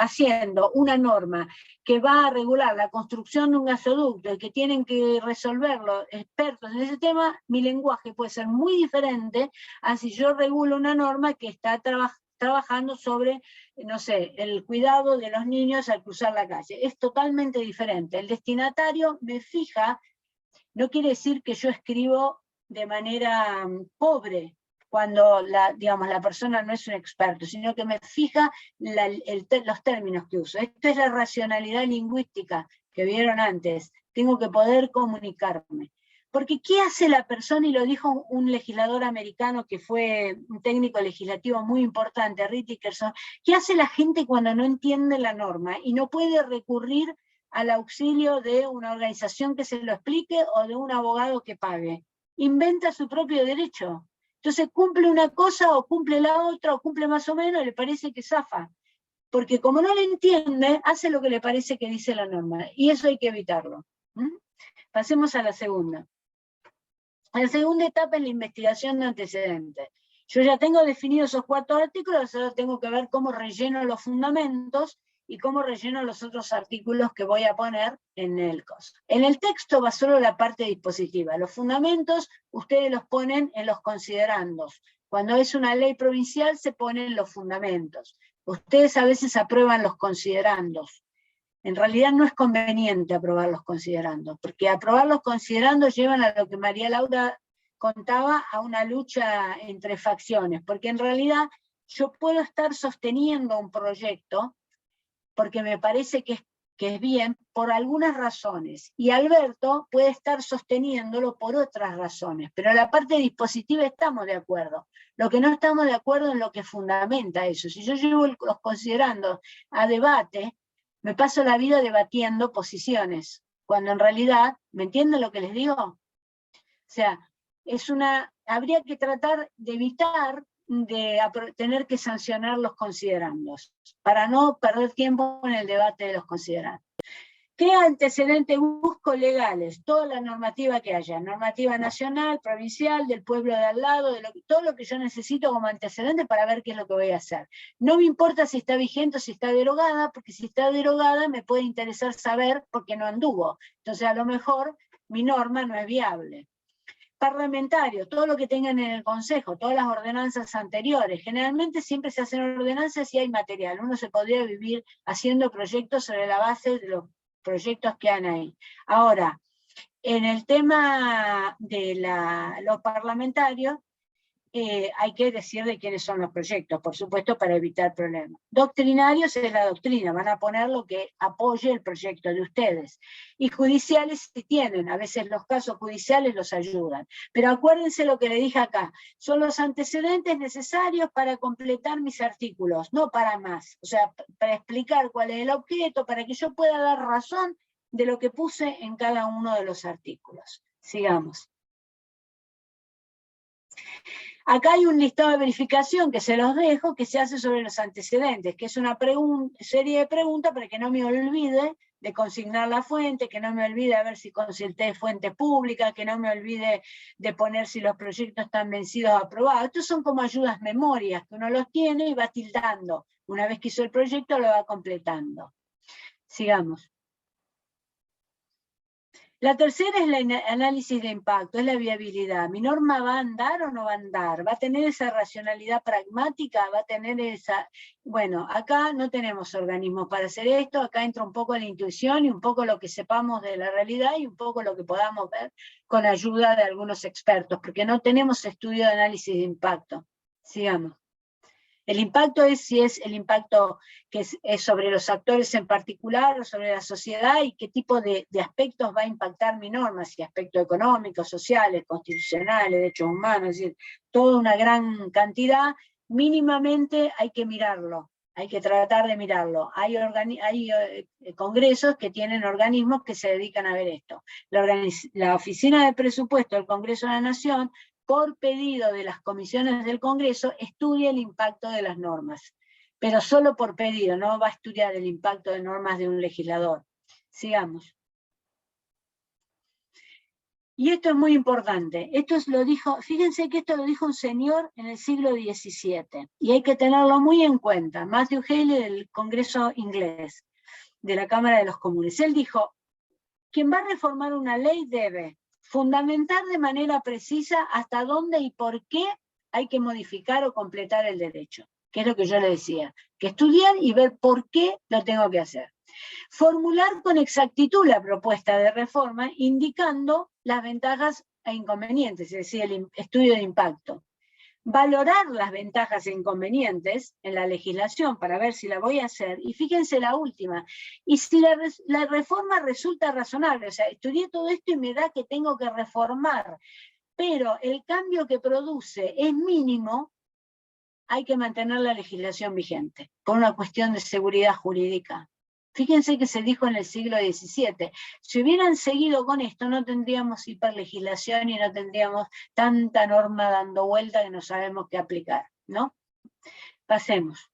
haciendo una norma que va a regular la construcción de un gasoducto y que tienen que resolverlo expertos en ese tema, mi lenguaje puede ser muy diferente a si yo regulo una norma que está trabajando sobre, no sé, el cuidado de los niños al cruzar la calle. Es totalmente diferente. El destinatario me fija, no quiere decir que yo escribo de manera pobre cuando la persona no es un experto, sino que me fija los términos que uso. Esto es la racionalidad lingüística que vieron antes. Tengo que poder comunicarme. Porque ¿qué hace la persona? Y lo dijo un legislador americano que fue un técnico legislativo muy importante, Rick Dickerson. ¿Qué hace la gente cuando no entiende la norma y no puede recurrir al auxilio de una organización que se lo explique o de un abogado que pague? Inventa su propio derecho. Entonces cumple una cosa o cumple la otra o cumple más o menos y le parece que zafa. Porque como no le entiende, hace lo que le parece que dice la norma. Y eso hay que evitarlo. Pasemos a la segunda. La segunda etapa es la investigación de antecedentes. Yo ya tengo definidos esos 4 artículos, ahora tengo que ver cómo relleno los fundamentos y cómo relleno los otros artículos que voy a poner en el coso. En el texto va solo la parte dispositiva. Los fundamentos ustedes los ponen en los considerandos. Cuando es una ley provincial se ponen los fundamentos. Ustedes a veces aprueban los considerandos. En realidad no es conveniente aprobar los considerandos, porque aprobar los considerandos llevan a lo que María Laura contaba, a una lucha entre facciones, porque en realidad yo puedo estar sosteniendo un proyecto porque me parece que es bien por algunas razones, y Alberto puede estar sosteniéndolo por otras razones, pero en la parte dispositiva estamos de acuerdo. Lo que no estamos de acuerdo es en lo que fundamenta eso. Si yo llevo los considerandos a debate, me paso la vida debatiendo posiciones, cuando en realidad, ¿me entienden lo que les digo? O sea, habría que tratar de evitar de tener que sancionar los considerandos, para no perder tiempo en el debate de los considerandos. ¿Qué antecedentes busco legales? Toda la normativa que haya, normativa nacional, provincial, del pueblo de al lado, todo lo que yo necesito como antecedente para ver qué es lo que voy a hacer. No me importa si está vigente o si está derogada, porque si está derogada me puede interesar saber por qué no anduvo. Entonces a lo mejor mi norma no es viable. Parlamentario, todo lo que tengan en el Consejo, todas las ordenanzas anteriores. Generalmente siempre se hacen ordenanzas y hay material. Uno se podría vivir haciendo proyectos sobre la base de los proyectos que han ahí. Ahora, en el tema de los parlamentarios, hay que decir de quiénes son los proyectos, por supuesto, para evitar problemas. Doctrinarios es la doctrina, van a poner lo que apoye el proyecto de ustedes. Y judiciales si tienen, a veces los casos judiciales los ayudan. Pero acuérdense lo que le dije acá, son los antecedentes necesarios para completar mis artículos, no para más. O sea, para explicar cuál es el objeto, para que yo pueda dar razón de lo que puse en cada uno de los artículos. Sigamos. Acá hay un listado de verificación que se los dejo, que se hace sobre los antecedentes, que es una serie de preguntas para que no me olvide de consignar la fuente, que no me olvide a ver si consulté fuente pública, que no me olvide de poner si los proyectos están vencidos o aprobados. Estos son como ayudas memorias, que uno los tiene y va tildando. Una vez que hizo el proyecto lo va completando. Sigamos. La tercera es el análisis de impacto, es la viabilidad. ¿Mi norma va a andar o no va a andar? ¿Va a tener esa racionalidad pragmática? ¿Va a tener esa...? Bueno, acá no tenemos organismos para hacer esto, acá entra un poco la intuición y un poco lo que sepamos de la realidad y un poco lo que podamos ver con ayuda de algunos expertos, porque no tenemos estudio de análisis de impacto. Sigamos. El impacto es si es el impacto que es sobre los actores en particular o sobre la sociedad y qué tipo de aspectos va a impactar mi norma, si aspectos económicos, sociales, constitucionales, derechos humanos, es decir, toda una gran cantidad. Mínimamente hay que mirarlo, hay que tratar de mirarlo. Hay congresos que tienen organismos que se dedican a ver esto. La Oficina de Presupuesto del Congreso de la Nación, por pedido de las comisiones del Congreso, estudia el impacto de las normas, pero solo por pedido, no va a estudiar el impacto de normas de un legislador. Sigamos. Y esto es muy importante, lo dijo, fíjense que esto lo dijo un señor en el siglo XVII, y hay que tenerlo muy en cuenta, Matthew Haley del Congreso inglés, de la Cámara de los Comunes. Él dijo, quien va a reformar una ley debe fundamentar de manera precisa hasta dónde y por qué hay que modificar o completar el derecho, que es lo que yo le decía, que estudiar y ver por qué lo tengo que hacer. Formular con exactitud la propuesta de reforma, indicando las ventajas e inconvenientes, es decir, el estudio de impacto. Valorar las ventajas e inconvenientes en la legislación para ver si la voy a hacer, y fíjense la última, y si la reforma resulta razonable, o sea, estudié todo esto y me da que tengo que reformar, pero el cambio que produce es mínimo, hay que mantener la legislación vigente, por una cuestión de seguridad jurídica. Fíjense que se dijo en el siglo XVII. Si hubieran seguido con esto, no tendríamos hiperlegislación y no tendríamos tanta norma dando vuelta que no sabemos qué aplicar, ¿no? Pasemos.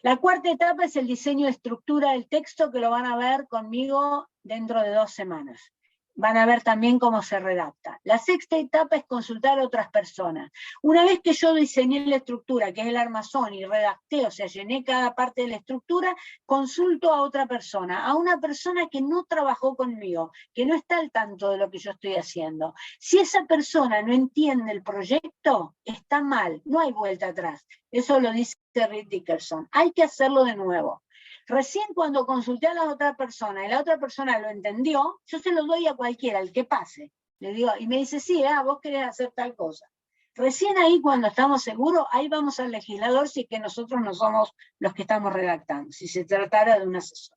La cuarta etapa es el diseño de estructura del texto, que lo van a ver conmigo dentro de 2 semanas. van a ver también cómo se redacta. La sexta etapa es consultar a otras personas. Una vez que yo diseñé la estructura, que es el armazón, y redacté, o sea, llené cada parte de la estructura, consulto a otra persona, a una persona que no trabajó conmigo, que no está al tanto de lo que yo estoy haciendo. Si esa persona no entiende el proyecto, está mal, no hay vuelta atrás. Eso lo dice Rick Dickerson. Hay que hacerlo de nuevo. Recién cuando consulté a la otra persona y la otra persona lo entendió, yo se lo doy a cualquiera, el que pase. Le digo, y me dice, sí, vos querés hacer tal cosa. Recién ahí cuando estamos seguros, ahí vamos al legislador si es que nosotros no somos los que estamos redactando, si se tratara de un asesor.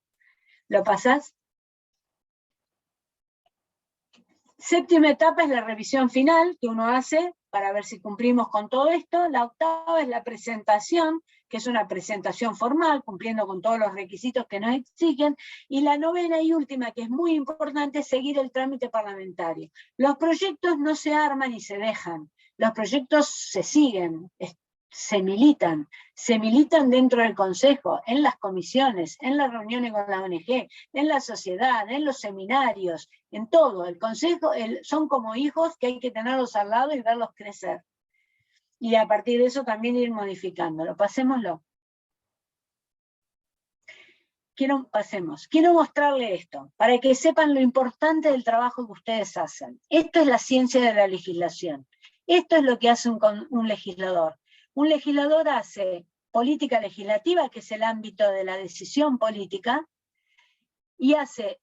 ¿Lo pasás? Séptima etapa es la revisión final que uno hace para ver si cumplimos con todo esto. La octava es la presentación, que es una presentación formal, cumpliendo con todos los requisitos que nos exigen. Y la novena y última, que es muy importante, es seguir el trámite parlamentario. Los proyectos no se arman y se dejan. Los proyectos se siguen, se militan dentro del Consejo, en las comisiones, en las reuniones con la ONG, en la sociedad, en los seminarios, en todo. El Consejo son como hijos que hay que tenerlos al lado y verlos crecer. Y a partir de eso también ir modificándolo. Pasémoslo. Quiero mostrarle esto, para que sepan lo importante del trabajo que ustedes hacen. Esto es la ciencia de la legislación. Esto es lo que hace un legislador. Un legislador hace política legislativa, que es el ámbito de la decisión política, y hace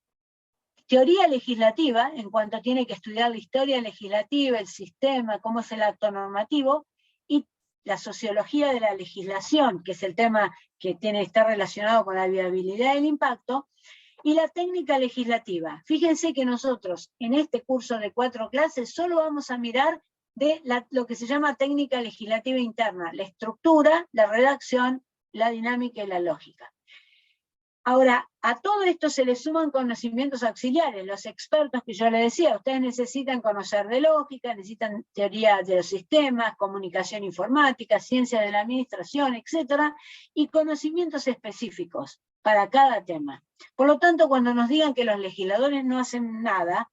teoría legislativa, en cuanto tiene que estudiar la historia legislativa, el sistema, cómo es el acto normativo, y la sociología de la legislación, que es el tema que tiene que estar relacionado con la viabilidad y el impacto, y la técnica legislativa. Fíjense que nosotros en este curso de 4 clases solo vamos a mirar de lo que se llama técnica legislativa interna, la estructura, la redacción, la dinámica y la lógica. Ahora, a todo esto se le suman conocimientos auxiliares, los expertos que yo les decía, ustedes necesitan conocer de lógica, necesitan teoría de los sistemas, comunicación informática, ciencia de la administración, etc., y conocimientos específicos para cada tema. Por lo tanto, cuando nos digan que los legisladores no hacen nada,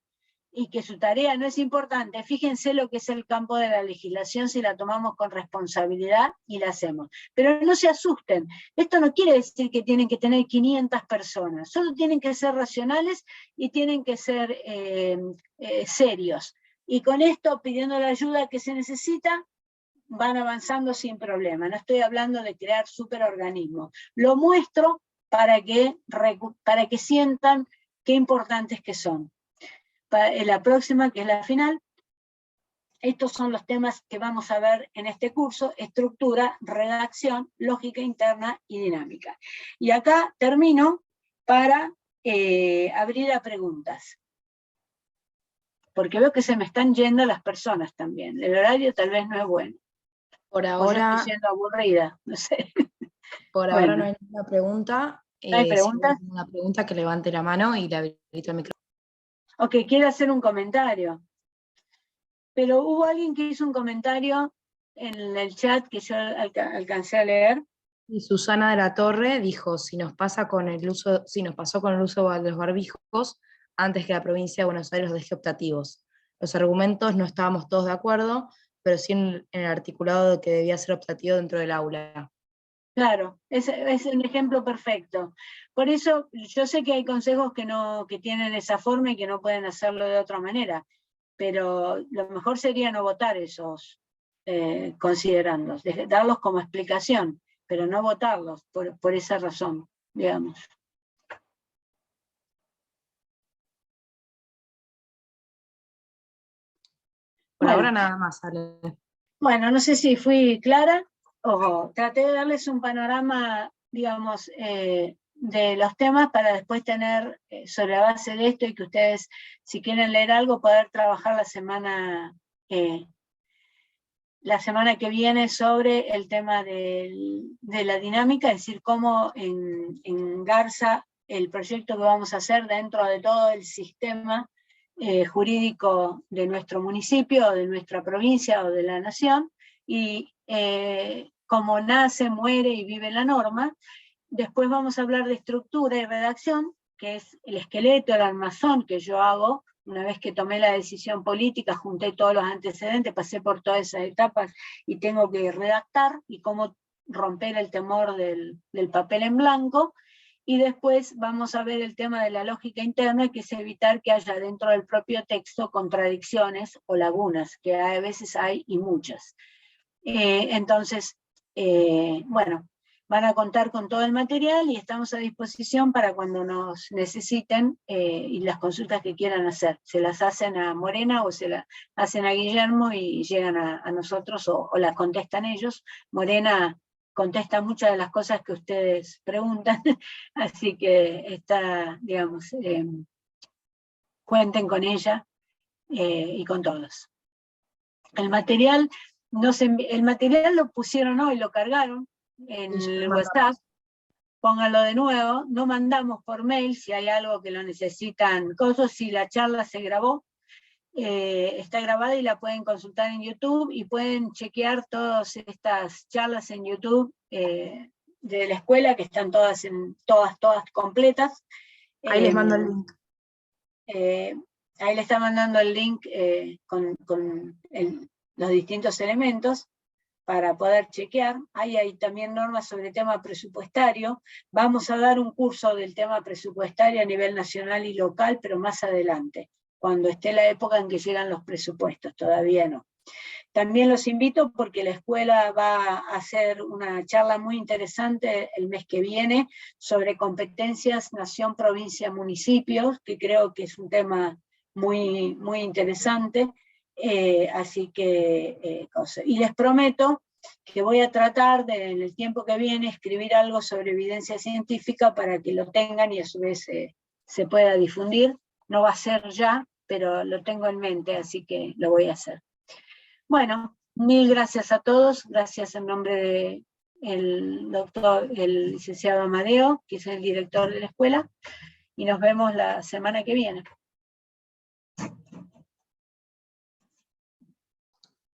y que su tarea no es importante, fíjense lo que es el campo de la legislación si la tomamos con responsabilidad y la hacemos. Pero no se asusten, esto no quiere decir que tienen que tener 500 personas, solo tienen que ser racionales y tienen que ser serios. Y con esto, pidiendo la ayuda que se necesita, van avanzando sin problema. No estoy hablando de crear superorganismos. Lo muestro para que sientan qué importantes que son. En la próxima, que es la final, estos son los temas que vamos a ver en este curso: estructura, redacción, lógica interna y dinámica. Y acá termino para abrir a preguntas, porque veo que se me están yendo las personas también. El horario tal vez no es bueno. Por ahora, estoy siendo aburrida, no sé. Por Bueno. ahora no hay ninguna pregunta. ¿No hay preguntas? Si hay una pregunta, que levante la mano y le habilito el micrófono. Ok, quiero hacer un comentario. Pero hubo alguien que hizo un comentario en el chat que yo alcancé a leer. Y Susana de la Torre dijo, si nos pasó con el uso de los barbijos antes que la provincia de Buenos Aires los deje optativos. Los argumentos no estábamos todos de acuerdo, pero sí en el articulado de que debía ser optativo dentro del aula. Claro, es un ejemplo perfecto. Por eso yo sé que hay consejos que tienen esa forma y que no pueden hacerlo de otra manera, pero lo mejor sería no votar esos considerandos, darlos como explicación, pero no votarlos por esa razón, digamos. Por ahora nada más, Ale. Bueno, no sé si fui clara o traté de darles un panorama, digamos, de los temas para después tener, sobre la base de esto, y que ustedes, si quieren leer algo, poder trabajar la semana que viene sobre el tema de la dinámica, es decir, cómo engarza el proyecto que vamos a hacer dentro de todo el sistema jurídico de nuestro municipio, de nuestra provincia o de la nación, y cómo nace, muere y vive la norma. Después vamos a hablar de estructura y redacción, que es el esqueleto, el armazón que yo hago una vez que tomé la decisión política, junté todos los antecedentes, pasé por todas esas etapas y tengo que redactar y cómo romper el temor del papel en blanco. Y después vamos a ver el tema de la lógica interna, que es evitar que haya dentro del propio texto contradicciones o lagunas, que a veces hay y muchas. Entonces, bueno, van a contar con todo el material y estamos a disposición para cuando nos necesiten y las consultas que quieran hacer. Se las hacen a Morena o se las hacen a Guillermo y llegan a nosotros o las contestan ellos. Morena contesta muchas de las cosas que ustedes preguntan, así que está, digamos, cuenten con ella y con todos. El material lo pusieron hoy, lo cargaron en el WhatsApp, pónganlo de nuevo, no mandamos por mail si hay algo que lo necesitan, cosas, si la charla se grabó, está grabada y la pueden consultar en YouTube y pueden chequear todas estas charlas en YouTube de la escuela, que están todas completas. Ahí les mando el link. Ahí le está mandando el link con los distintos elementos para poder chequear. Ahí hay también normas sobre el tema presupuestario. Vamos a dar un curso del tema presupuestario a nivel nacional y local, pero más adelante, cuando esté la época en que llegan los presupuestos, todavía no. También los invito porque la escuela va a hacer una charla muy interesante el mes que viene sobre competencias nación, provincia, municipios, que creo que es un tema muy, muy interesante. Así que, y les prometo que voy a tratar de, en el tiempo que viene, escribir algo sobre evidencia científica para que lo tengan y a su vez se pueda difundir. No va a ser ya, pero lo tengo en mente, así que lo voy a hacer. Bueno, mil gracias a todos, gracias en nombre del licenciado Amadeo, que es el director de la escuela, y nos vemos la semana que viene.